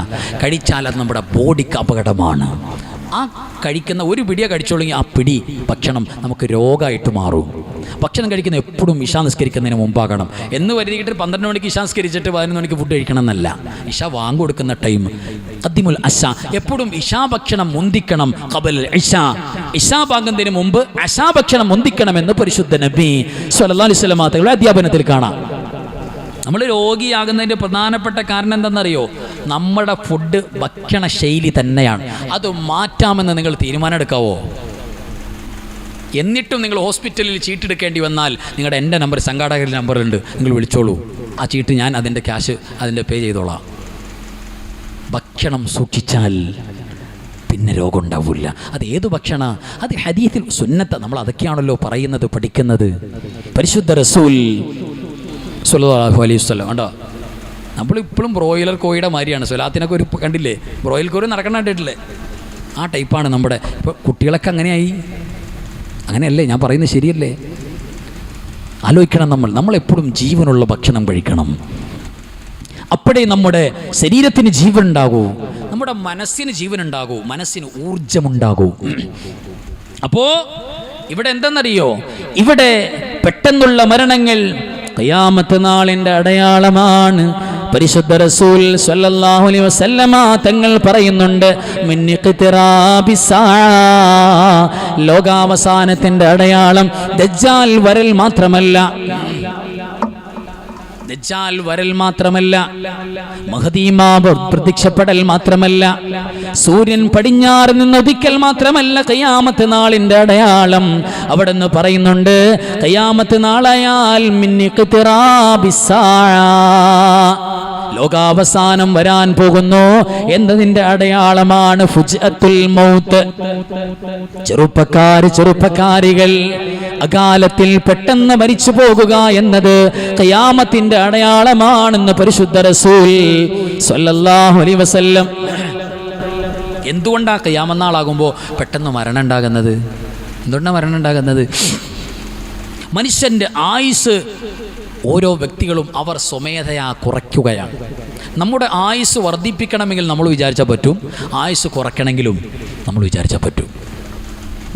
കഴിച്ചാൽ അത് നമ്മുടെ ബോഡിക്ക് അപകടമാണ്. ആ കഴിക്കുന്ന ഒരു പിടിയെ കഴിച്ചോളെങ്കിൽ ആ പിടി ഭക്ഷണം നമുക്ക് രോഗമായിട്ട് മാറും. ഭക്ഷണം കഴിക്കുന്ന എപ്പോഴും ഇശാ നിസ്കരിക്കുന്നതിന് മുമ്പാകണം എന്ന് കരുതിയിട്ട് 12 മണിക്ക് ഇശാ നിസ്കരിച്ചിട്ട് 11 മണിക്ക് ഫുഡ് കഴിക്കണം എന്നല്ല. ഇശ വാങ്ങ് കൊടുക്കുന്ന ടൈം ഖദ്ദിമുൽ അശാ, എപ്പോഴും ഇശാ ഭക്ഷണം മുന്തിക്കണം. ഖബൽ ഇശാ പാകുന്നതിന് മുമ്പ് അശാ ഭക്ഷണം മുന്തിക്കണമെന്ന് പരിശുദ്ധ നബി സ്വല്ലല്ലാഹു അലൈഹി വസല്ലം തങ്ങളുടെ അധ്യാപനത്തിൽ കാണാം. നമ്മൾ രോഗിയാകുന്നതിൻ്റെ പ്രധാനപ്പെട്ട കാരണം എന്താണെന്നറിയോ? നമ്മുടെ ഫുഡ് ഭക്ഷണ ശൈലി തന്നെയാണ്. അത് മാറ്റാമെന്ന് നിങ്ങൾ തീരുമാനം എടുക്കാവോ? എന്നിട്ടും നിങ്ങൾ ഹോസ്പിറ്റലിൽ ചീട്ടെടുക്കേണ്ടി വന്നാൽ നിങ്ങളുടെ എൻ്റെ നമ്പർ, സംഘാടകരുടെ നമ്പറുണ്ട്, നിങ്ങൾ വിളിച്ചോളൂ. ആ ചീട്ട് ഞാൻ അതിൻ്റെ ക്യാഷ് പേ ചെയ്തോളാം. ഭക്ഷണം സൂക്ഷിച്ചാൽ പിന്നെ രോഗം ഉണ്ടാവില്ല. അത് ഏത് ഭക്ഷണ? അത് ഹദീസിൽ സുന്നത്ത്, നമ്മൾ അതൊക്കെയാണല്ലോ പറയുന്നത്, പഠിക്കുന്നത്. പരിശുദ്ധ റസൂൽ സ്വല്ലല്ലാഹു അലൈഹി വസല്ലം കണ്ടോ, നമ്മളിപ്പോഴും ബ്രോയിലർ കോഴിയുടെ മാതിരിയാണ്. സ്വലാത്തിനൊക്കെ ഒരു കണ്ടില്ലേ, ബ്രോയിലർ കോഴി നടക്കണം കണ്ടിട്ടില്ലേ? ആ ടൈപ്പാണ് നമ്മുടെ ഇപ്പോൾ കുട്ടികളൊക്കെ അങ്ങനെയായി. അങ്ങനെയല്ലേ ഞാൻ പറയുന്നത്? ശരിയല്ലേ? ആലോചിക്കണം, നമ്മളെപ്പോഴും ജീവനുള്ള ഭക്ഷണം കഴിക്കണം. അപ്പോഴേ നമ്മുടെ ശരീരത്തിന് ജീവൻ ഉണ്ടാകൂ, നമ്മുടെ മനസ്സിന് ജീവൻ ഉണ്ടാകൂ, മനസ്സിന് ഊർജമുണ്ടാകൂ. അപ്പോൾ ഇവിടെ എന്തെന്നറിയോ? ഇവിടെ പെട്ടെന്നുള്ള മരണങ്ങൾ ഖിയാമത്ത് നാളിൻ്റെ അടയാളമാണ്. പരിശുദ്ധ റസൂൽ സ്വല്ലല്ലാഹു അലൈഹി വസല്ലമ തങ്ങൾ പറയുന്നുണ്ട്, ലോകാവസാനത്തിൻ്റെ അടയാളം ദജ്ജാൽ വരൽ മാത്രമല്ല, മഹദീമാവ് പ്രത്യക്ഷപ്പെടൽ മാത്രമല്ല, സൂര്യൻ പടിഞ്ഞാറ് നിന്ന് ഉദിക്കൽ മാത്രമല്ല ഖിയാമത്ത് നാളിന്റെ അടയാളം. അവിടെ നിന്ന് പറയുന്നുണ്ട്, ഖിയാമത്ത് നാളായാൽ ലോകാവസാനം വരാൻ പോകുന്നു എന്നതിന്റെ അടയാളമാണ് ഫുജ്അത്തുൽ മൗത്ത്. ചെറുപ്പക്കാരികൾ അകാലത്തിൽ പെട്ടെന്ന് മരിച്ചു പോകുക എന്നത് ഖിയാമത്തിന്റെ അടയാളമാണെന്ന് പരിശുദ്ധ റസൂൽ സ്വല്ലല്ലാഹു അലൈഹി വസല്ലം. എന്തുകൊണ്ടാണ് ഖിയാമത്ത് നാളാകുമ്പോൾ പെട്ടെന്ന് മരണം ഉണ്ടാകുന്നത്? എന്തുകൊണ്ടാണ് മരണം ഉണ്ടാകുന്നത്? മനുഷ്യന്റെ ആയുസ് ഓരോ വ്യക്തികളും അവർ സ്വമേധയാ കുറയ്ക്കുകയാണ്. നമ്മുടെ ആയുസ് വർദ്ധിപ്പിക്കണമെങ്കിൽ നമ്മൾ വിചാരിച്ചാൽ പറ്റും, ആയുസ് കുറയ്ക്കണമെങ്കിലും നമ്മൾ വിചാരിച്ചാൽ പറ്റും.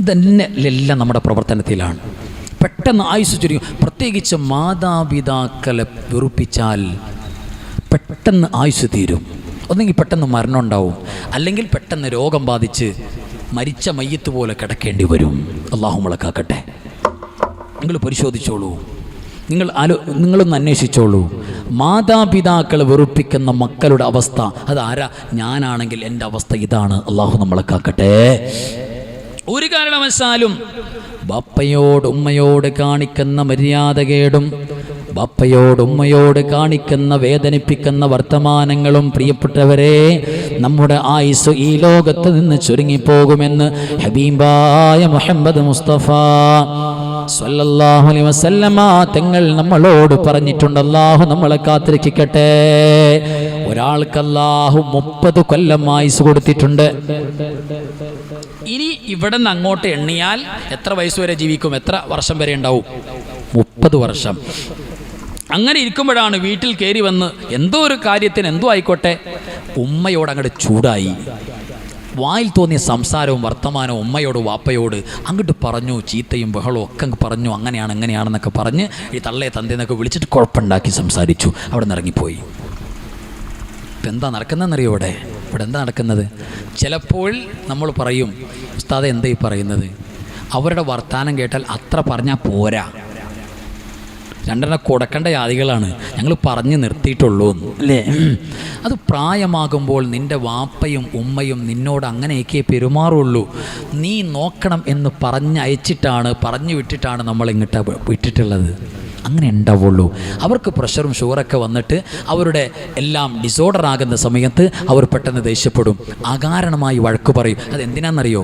ഇതെല്ലാം നമ്മുടെ പ്രവർത്തനത്തിലാണ്. പെട്ടെന്ന് ആയുസ് ചുരുങ്ങും. പ്രത്യേകിച്ച് മാതാപിതാക്കളെ വെറുപ്പിച്ചാൽ പെട്ടെന്ന് ആയുസ് തീരും. ഒന്നെങ്കിൽ പെട്ടെന്ന് മരണം ഉണ്ടാവും, അല്ലെങ്കിൽ പെട്ടെന്ന് രോഗം ബാധിച്ച് മരിച്ച മയ്യത്ത് പോലെ കിടക്കേണ്ടി വരും. അല്ലാഹു നമ്മളെ കാക്കട്ടെ. നിങ്ങൾ പരിശോധിച്ചോളൂ, നിങ്ങളൊന്ന് അന്വേഷിച്ചോളൂ. മാതാപിതാക്കളെ വെറുപ്പിക്കുന്ന മക്കളുടെ അവസ്ഥ അതാരാ? ഞാനാണെങ്കിൽ എൻ്റെ അവസ്ഥ ഇതാണ്. അല്ലാഹു നമ്മളെ കാക്കട്ടെ. ഒരു കാരണവശാലും ബാപ്പയോട് ഉമ്മയോട് കാണിക്കുന്ന മര്യാദകേടും ബാപ്പയോട് ഉമ്മയോട് കാണിക്കുന്ന വേദനിപ്പിക്കുന്ന വർത്തമാനങ്ങളും പ്രിയപ്പെട്ടവരെ, നമ്മുടെ ആയുസ് ഈ ലോകത്ത് നിന്ന് ചുരുങ്ങിപ്പോകുമെന്ന് ഹബീബായ മുഹമ്മദ് മുസ്തഫ സ്വല്ലല്ലാഹു അലൈഹി വസല്ലമ തങ്ങൾ നമ്മളോട് പറഞ്ഞിട്ടുണ്ട്. അല്ലാഹു നമ്മളെ കാത്തിരക്ഷിക്കട്ടെ. ഒരാൾക്ക് അല്ലാഹു 30 കൊല്ലം ആയുസ് കൊടുത്തിട്ടുണ്ട്. ഇനി ഇവിടെ നിന്ന് അങ്ങോട്ട് എണ്ണിയാൽ എത്ര വയസ്സ് വരെ ജീവിക്കും? എത്ര വർഷം വരെ ഉണ്ടാവും? 30 വർഷം. അങ്ങനെ ഇരിക്കുമ്പോഴാണ് വീട്ടിൽ കയറി വന്ന് എന്തോ ഒരു കാര്യത്തിന് എന്തോ ആയിക്കോട്ടെ ഉമ്മയോട് അങ്ങോട്ട് ചൂടായി. വായിൽ തോന്നിയ സംസാരവും വർത്തമാനവും ഉമ്മയോട് വാപ്പയോട് അങ്ങോട്ട് പറഞ്ഞു, ചീത്തയും ബഹളവും ഒക്കെ പറഞ്ഞു, അങ്ങനെയാണ് എങ്ങനെയാണെന്നൊക്കെ പറഞ്ഞ് ഈ തള്ളയെ തന്തേന്നൊക്കെ വിളിച്ചിട്ട് കുഴപ്പമുണ്ടാക്കി സംസാരിച്ചു. അവിടെ നിന്ന് ഇറങ്ങിപ്പോയി. ഇപ്പം എന്താ നടക്കുന്നതെന്നറിയോ? ഇവിടെ എന്താ നടക്കുന്നത്? ചിലപ്പോൾ നമ്മൾ പറയും, ഉസ്താദെ എന്താ ഈ പറയുന്നത്? അവരുടെ വർത്താനം കേട്ടാൽ അത്ര പറഞ്ഞാൽ പോരാ, രണ്ടെണ്ണം കൊടുക്കേണ്ട ജാതികളാണ്, ഞങ്ങൾ പറഞ്ഞു നിർത്തിയിട്ടുള്ളൂ അല്ലേ? അത് പ്രായമാകുമ്പോൾ നിൻ്റെ വാപ്പയും ഉമ്മയും നിന്നോട് അങ്ങനെയൊക്കെ പെരുമാറുള്ളൂ, നീ നോക്കണം എന്ന് പറഞ്ഞു വിട്ടിട്ടാണ് നമ്മൾ ഇങ്ങോട്ട് വിട്ടിട്ടുള്ളത്. അങ്ങനെ ഉണ്ടാവുള്ളൂ. അവർക്ക് പ്രഷറും ഷുഗറൊക്കെ വന്നിട്ട് അവരുടെ എല്ലാം ഡിസോർഡർ ആകുന്ന സമയത്ത് അവർ പെട്ടെന്ന് ദേഷ്യപ്പെടും, അകാരണമായി വഴക്ക് പറയും. അതെന്തിനാണെന്നറിയോ?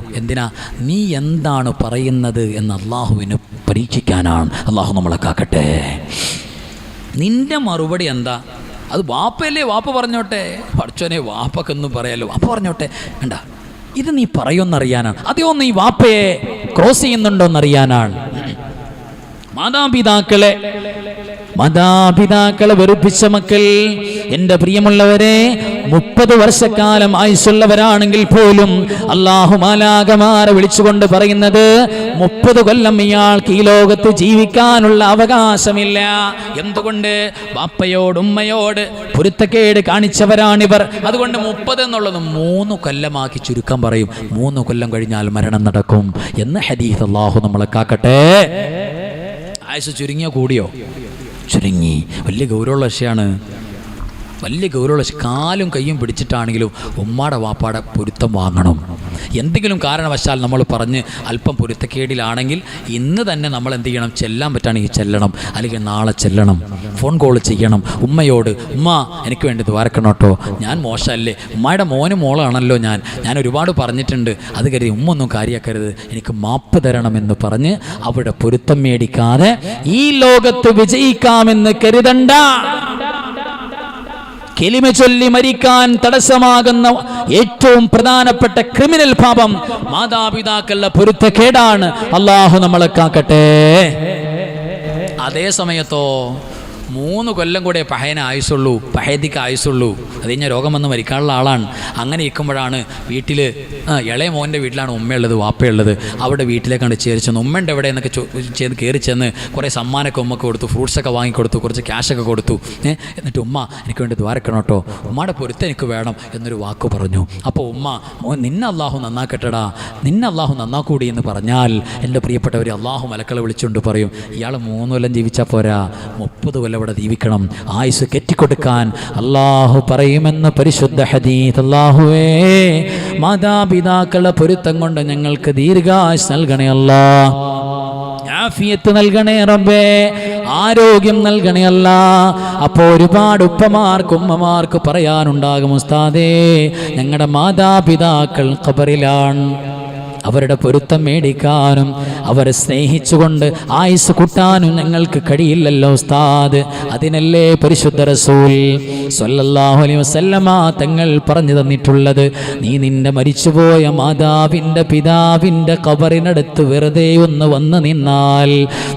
നീ എന്താണ് പറയുന്നത് എന്ന് അള്ളാഹുവിന് പരീക്ഷിക്കാനാണ്. അള്ളാഹു നമ്മളെ കാക്കട്ടെ. നിന്റെ മറുപടി എന്താ? അത് വാപ്പയല്ലേ, വാപ്പ പറഞ്ഞോട്ടെ. പഠിച്ചോനെ, വാപ്പക്കൊന്നും പറയാലോ, വാപ്പ പറഞ്ഞോട്ടെ. വേണ്ട, ഇത് നീ പറയുമെന്നറിയാനാണ്. അതെയോ നീ വാപ്പയെ ക്രോസ് ചെയ്യുന്നുണ്ടോയെന്നറിയാനാണ്. മാതാപിതാക്കളെ വെറുപ്പിച്ച മക്കൾ, എൻ്റെ പ്രിയമുള്ളവരെ, 30 വർഷക്കാലം ആയുസ്സുള്ളവരാണെങ്കിൽ പോലും അല്ലാഹു മാലാഖമാരെ വിളിച്ചുകൊണ്ട് പറയുന്നത് 30 കൊല്ലം ഇയാൾക്ക് ഈ ലോകത്ത് ജീവിക്കാനുള്ള അവകാശമില്ല. എന്തുകൊണ്ട്? ബാപ്പയോട് ഉമ്മയോട് പൊരുത്തക്കേട് കാണിച്ചവരാണിവർ. അതുകൊണ്ട് 30 എന്നുള്ളത് 3 കൊല്ലമാക്കി ചുരുക്കം പറയും. 3 കൊല്ലം കഴിഞ്ഞാൽ മരണം നടക്കും എന്ന് ഹദീസ്. അല്ലാഹു നമ്മളെ കാക്കട്ടെ. ആയുസ് ചുരുങ്ങിയോ കൂടിയോ? ചുരുങ്ങി. വലിയ ഗൗരവമുള്ള വിഷയമാണ്. കാലും കയ്യും പിടിച്ചിട്ടാണെങ്കിലും ഉമ്മാടെ വാപ്പാടെ പൊരുത്തം വാങ്ങണം. എന്തെങ്കിലും കാരണവശാൽ നമ്മൾ പറഞ്ഞ് അല്പം പൊരുത്തക്കേടിലാണെങ്കിൽ ഇന്ന് തന്നെ നമ്മൾ എന്ത് ചെയ്യണം? ചെല്ലാൻ പറ്റുകയാണെങ്കിൽ ചെല്ലണം, അല്ലെങ്കിൽ നാളെ ചെല്ലണം. ഫോൺ കോൾ ചെയ്യണം ഉമ്മയോട്, ഉമ്മ എനിക്ക് വേണ്ടി ദ്വാരക്കണം കേട്ടോ, ഞാൻ മോശമല്ലേ, ഉമ്മയുടെ മോനും മോളാണല്ലോ ഞാൻ ഒരുപാട് പറഞ്ഞിട്ടുണ്ട്, അത് കരുതി ഉമ്മ ഒന്നും കാര്യമാക്കരുത്, എനിക്ക് മാപ്പ് തരണമെന്ന് പറഞ്ഞ് അവിടെ പൊരുത്തം മേടിക്കാതെ ഈ ലോകത്ത് വിജയിക്കാമെന്ന് കരുതണ്ട. കലിമ ചൊല്ലി മരിക്കാൻ തടസ്സമാകുന്ന ഏറ്റവും പ്രധാനപ്പെട്ട ക്രിമിനൽ പാപം മാതാപിതാക്കളുടെ പൊരുത്തക്കേടാണ്. അല്ലാഹു നമ്മളെ കാക്കട്ടെ. അതേ സമയത്തോ 3 കൊല്ലം കൂടെ പഹയതിക്ക് ആയുസുള്ളൂ. അത് കഴിഞ്ഞാൽ രോഗം വന്ന് മരിക്കാനുള്ള ആളാണ്. അങ്ങനെ ഇരിക്കുമ്പോഴാണ് വീട്ടിൽ ഇളയ മോൻ്റെ വീട്ടിലാണ് ഉമ്മയുള്ളത്, വാപ്പയുള്ളത്. അവിടെ വീട്ടിലേക്കാണ് ചേരിച്ചെന്ന്. ഉമ്മൻ്റെ എവിടെ എന്നൊക്കെ ചെയ്ത് കയറി ചെന്ന് കുറേ സമ്മാനമൊക്കെ ഉമ്മക്ക് കൊടുത്തു, ഫ്രൂട്ട്സൊക്കെ വാങ്ങിക്കൊടുത്തു, കുറച്ച് ക്യാഷൊക്കെ കൊടുത്തു. എന്നിട്ട് ഉമ്മ എനിക്ക് വേണ്ടി ദ്വാരക്കണം കേട്ടോ, ഉമ്മയുടെ പൊരുത്തം എനിക്ക് വേണം എന്നൊരു വാക്ക് പറഞ്ഞു. അപ്പോൾ ഉമ്മ, നിന്നെ അള്ളാഹു നന്നാക്കട്ടെടാ, നിന്നെ അള്ളാഹു നന്നാക്കൂടി എന്ന് പറഞ്ഞാൽ എൻ്റെ പ്രിയപ്പെട്ടവർ, അള്ളാഹു മലക്കളെ വിളിച്ചുകൊണ്ട് പറയും, ഇയാൾ 3 കൊല്ലം ജീവിച്ചാൽ പോരാ, 30 കൊല്ലം ഇവിടെ ജീവിക്കണം. ആയുസ് കെട്ടിക്കൊടുക്കാൻ അല്ലാഹു പറയുമെന്ന് പരിശുദ്ധ ഹദീസ്. അല്ലാഹുവേ, മാതാപിതാക്കളുടെ പൊരുത്തം കൊണ്ട് ഞങ്ങൾക്ക് ദീർഘായുസ് നൽകണേ അല്ലാഹ്, ആഫിയത്ത് നൽകണേ റബ്ബേ, ആരോഗ്യം നൽകണേ അല്ലാഹ്. അപ്പോൾ ഒരുപാട് ഉപ്പമാർക്ക് ഉമ്മമാർക്ക് പറയാനുണ്ടാകും, ഉസ്താദേ ഞങ്ങളുടെ മാതാപിതാക്കൾ ഖബറിലാണ്, അവരുടെ പൊരുത്തം മേടിക്കാനും അവരെ സ്നേഹിച്ചുകൊണ്ട് ആയുസ് കൂട്ടാനും ഞങ്ങൾക്ക് കഴിയില്ലല്ലോ ഉസ്താദ്. അതിനല്ലേ പരിശുദ്ധ റസൂൽ സ്വല്ലല്ലാഹു അലൈഹി വസല്ലമ തങ്ങൾ പറഞ്ഞു തന്നിട്ടുള്ളത്, നീ നിന്റെ മരിച്ചുപോയ പിതാവിൻ്റെ ഖബറിനടുത്ത് വെറുതെ ഒന്ന് വന്ന് നിന്നാൽ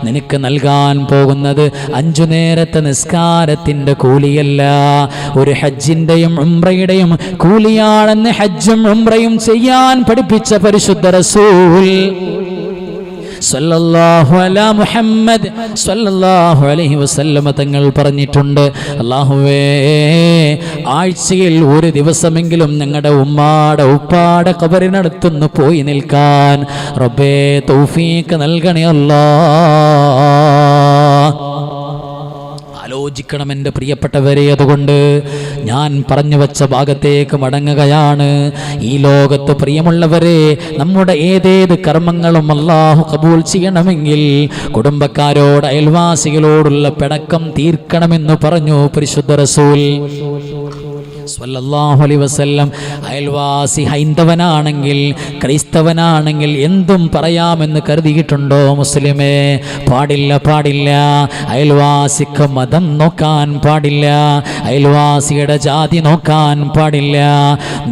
നിനക്ക് നൽകാൻ പോകുന്നത് 5 നേരത്തെ നിസ്കാരത്തിൻ്റെ കൂലിയല്ല, ഒരു ഹജ്ജിൻ്റെയും ഉംറയുടെയും കൂലിയാണെന്ന് ഹജ്ജും ഉംറയും ചെയ്യാൻ പഠിപ്പിച്ച പരിശുദ്ധ റസൂൽ സല്ലല്ലാഹു അലാ മുഹമ്മദ് സല്ലല്ലാഹു അലൈഹി വസല്ലമ തങ്ങൾ പറഞ്ഞിട്ടുണ്ട്, അല്ലാഹുവേ ആഴ്ചയിൽ ഒരു ദിവസമെങ്കിലും ഞങ്ങളുടെ ഉമ്മാടെ ഉപ്പാടെ ഖബറിനടുത്തൊന്ന് പോയി നിൽക്കാൻ റബ്ബേ തൗഫീഖ് നൽകണേ അല്ലാഹ്. ആലോചിക്കണം എൻ്റെ പ്രിയപ്പെട്ടവരെ. അതുകൊണ്ട് ഞാൻ പറഞ്ഞു വച്ച ഭാഗത്തേക്ക് മടങ്ങുകയാണ്. ഈ ലോകത്ത് പ്രിയമുള്ളവരെ, നമ്മുടെ ഏതേത് കർമ്മങ്ങളും അല്ലാഹു കബൂൽ ചെയ്യണമെങ്കിൽ കുടുംബക്കാരോട് അയൽവാസികളോടുള്ള പിണക്കം തീർക്കണമെന്ന് പറഞ്ഞു പരിശുദ്ധ റസൂൽ സ്വല്ലല്ലാഹു അലൈഹി വസല്ലം. അയൽവാസി ഹൈന്ദവനാണെങ്കിൽ ക്രൈസ്തവനാണെങ്കിൽ എന്തും പറയാമെന്ന് കരുതിയിട്ടുണ്ടോ മുസ്ലിമേ? പാടില്ല, പാടില്ല. അയൽവാസിക്ക് മതം നോക്കാൻ പാടില്ല, അയൽവാസിയുടെ ജാതി നോക്കാൻ പാടില്ല.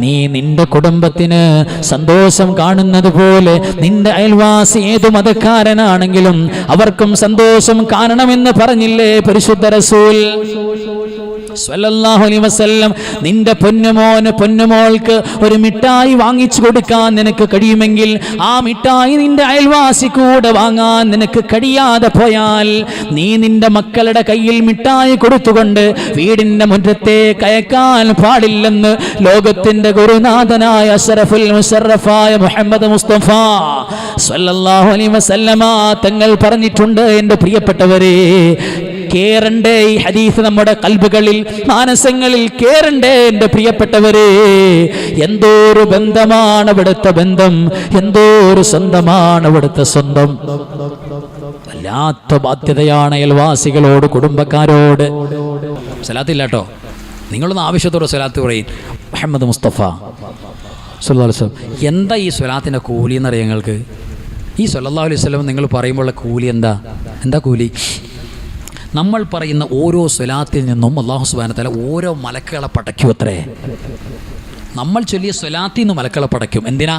നീ നിന്റെ കുടുംബത്തിന് സന്തോഷം കാണുന്നത് പോലെ നിന്റെ അയൽവാസി ഏതു മതക്കാരനാണെങ്കിലും അവർക്കും സന്തോഷം കാണണമെന്ന് പറഞ്ഞില്ലേ പരിശുദ്ധ റസൂൽ സ്വല്ലല്ലാഹു അലൈഹി വസല്ലം? നിന്റെ പൊന്നുമോന് പൊന്നുമോൾക്ക് ഒരു മിഠായി വാങ്ങിച്ചു കൊടുക്കാൻ നിനക്ക് കഴിയുമെങ്കിൽ ആ മിഠായി നിന്റെ അയൽവാസി കൂടെ വാങ്ങാൻ നിനക്ക് കഴിയാതെ പോയാൽ നീ നിന്റെ മക്കളുടെ കയ്യിൽ മിഠായി കൊടുത്തുകൊണ്ട് വീടിന്റെ മുറ്റത്തെ കയക്കാൻ പാടില്ലെന്ന് ലോകത്തിന്റെ ഗുരുനാഥനായ അഷ്റഫുൽ മുശറഫായ മുഹമ്മദ് മുസ്തഫ സല്ലല്ലാഹു അലൈഹി വസല്ലമ തങ്ങൾ പറഞ്ഞിട്ടുണ്ട്. എൻ്റെ പ്രിയപ്പെട്ടവരെ, കേറണ്ടേ ഈ ഹദീസ് നമ്മുടെ കൽബുകളിൽ മാനസങ്ങളിൽ കേറണ്ടേ എൻ്റെ പ്രിയപ്പെട്ടവരെ. എന്തോ ഒരു ബന്ധമാണ് ഇവിടുത്തെ ബന്ധം, എന്തോ ഒരു സ്വന്തമാണ് ഇവിടുത്തെ സ്വന്തം. വല്ലാത്ത ബാധ്യതയാണ് അയൽവാസികളോട്, കുടുംബക്കാരോട്. സലാത്തില്ല കേട്ടോ, നിങ്ങളൊന്ന് ആവശ്യത്തോടെ സ്വലാത്ത് പറയും. മുഹമ്മദ് മുസ്തഫ സല്ലല്ലാഹു അലൈഹി വസല്ലം. എന്താ ഈ സ്വലാത്തിൻ്റെ കൂലി എന്നറിയാം നിങ്ങൾക്ക്? ഈ സല്ലല്ലാഹു അലൈഹി വസല്ലം നിങ്ങൾ പറയുമ്പോഴുള്ള കൂലി എന്താ കൂലി? നമ്മൾ പറയുന്ന ഓരോ സ്വലാത്തിൽ നിന്നും അല്ലാഹു സുബ്ഹാനഹു വ തആല ഓരോ മലക്കുകളെ പടയ്ക്കും അത്രേ. നമ്മൾ ചൊല്ലിയ സ്വലാത്തിൽ നിന്ന് മലക്കുകളെ പടയ്ക്കും. എന്തിനാ?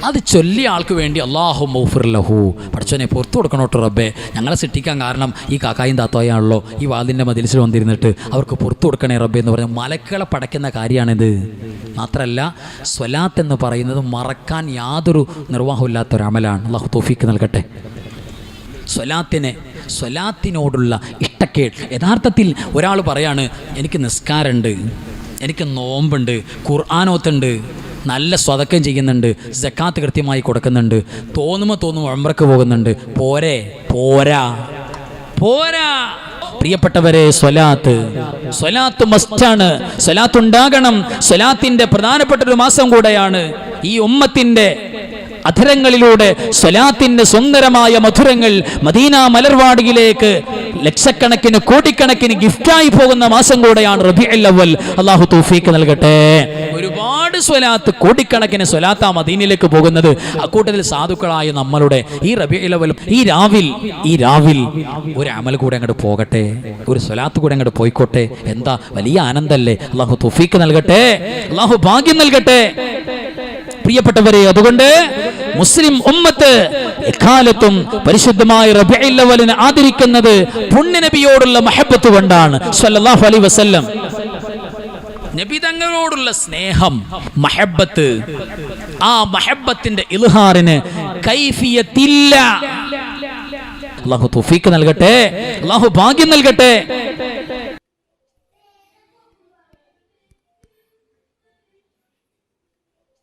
അത് ചൊല്ലിയ ആൾക്ക് വേണ്ടി അല്ലാഹുമ്മ ഗ്ഫിർ ലഹു, പടച്ചോനെ പുറത്തു കൊടുക്കണോട്ടോ റബ്ബേ, ഞങ്ങളെ സിട്ടിക്കാൻ കാരണം ഈ കാക്കായും താത്തോയാണല്ലോ, ഈ വാതിൻ്റെ മജിലിസിൽ വന്നിരുന്നിട്ട് അവർക്ക് പുറത്തു കൊടുക്കണേ റബ്ബേ എന്ന് പറഞ്ഞ് മലക്കുകളെ പടയ്ക്കുന്ന കാര്യമാണിത്. മാത്രമല്ല സ്വലാത്ത് എന്ന് പറയുന്നത് മറക്കാൻ യാതൊരു നിർവാഹമില്ലാത്തൊരു അമലാണ്. അല്ലാഹു തൗഫീഖ് നൽകട്ടെ. സ്വലാത്തിനോടുള്ള ഇഷ്ടക്കേട്. യഥാർത്ഥത്തിൽ ഒരാൾ പറയാണ്, എനിക്ക് നിസ്കാരമുണ്ട്, എനിക്ക് നോമ്പുണ്ട്, ഖുർആനോത്തുണ്ട്, നല്ല സ്വതക്കം ചെയ്യുന്നുണ്ട്, സക്കാത്ത് കൃത്യമായി കൊടുക്കുന്നുണ്ട്, തോന്നുമ്പോൾ ഉംറക്ക് പോകുന്നുണ്ട്, പോരാ. പ്രിയപ്പെട്ടവരെ, സ്വലാത്ത് മസ്റ്റാണ്. സ്വലാത്ത് ഉണ്ടാകണം. സ്വലാത്തിന്റെ പ്രധാനപ്പെട്ട ഒരു മാസം കൂടെയാണ്. ഈ ഉമ്മത്തിന്റെ അധരങ്ങളിലൂടെ സ്വലാത്തിന്റെ സുന്ദരമായ മധുരങ്ങൾ മദീന മലർവാടിയിലേക്ക് ലക്ഷക്കണക്കിന് കോടിക്കണക്കിന് ഗിഫ്റ്റായി പോകുന്ന മാസം കൂടെയാണ് റബീഉൽ അവ്വൽ. അല്ലാഹു തൗഫീഖ് നൽകട്ടെ. ഒരുപാട് സ്വലാത്ത്, കോടിക്കണക്കിന് സ്വലാത്ത് ആ മദീനയിലേക്ക് പോകുന്നത്. അക്കൂട്ടത്തിൽ സാധുക്കളായ നമ്മളുടെ ഈ റബീഉൽ അവ്വൽ ഈ രാവിൽ ഒരു അമൽ കൂടെ അങ്ങോട്ട് പോകട്ടെ, ഒരു സ്വലാത്ത് കൂടെ അങ്ങോട്ട് പോയിക്കോട്ടെ. എന്താ വലിയ ആനന്ദല്ലേ. അല്ലാഹു തൗഫീഖ് നൽകട്ടെ, അല്ലാഹു ഭാഗ്യം നൽകട്ടെ. പ്രിയപ്പെട്ടവരെ, അതുകൊണ്ട് മുസ്ലിം ഉമ്മത്ത് എക്കാലത്തും പരിശുദ്ധമായ റബീഉൽ അവ്വലിനെ ആദരിക്കുന്നത് പുണ്യ നബിയോടുള്ള മഹബ്ബത്ത് കൊണ്ടാണ്. സ്വല്ലല്ലാഹു അലൈഹി വസല്ലം നബി തങ്ങളോടുള്ള സ്നേഹം, മഹബ്ബത്ത്, ആ മഹബ്ബത്തിന്റെ ഇൽഹാറിന് കൈഫിയത്തില്ല. അല്ലാഹു തൗഫീഖ് നൽകട്ടെ, അല്ലാഹു ഭാഗ്യം നൽകട്ടെ.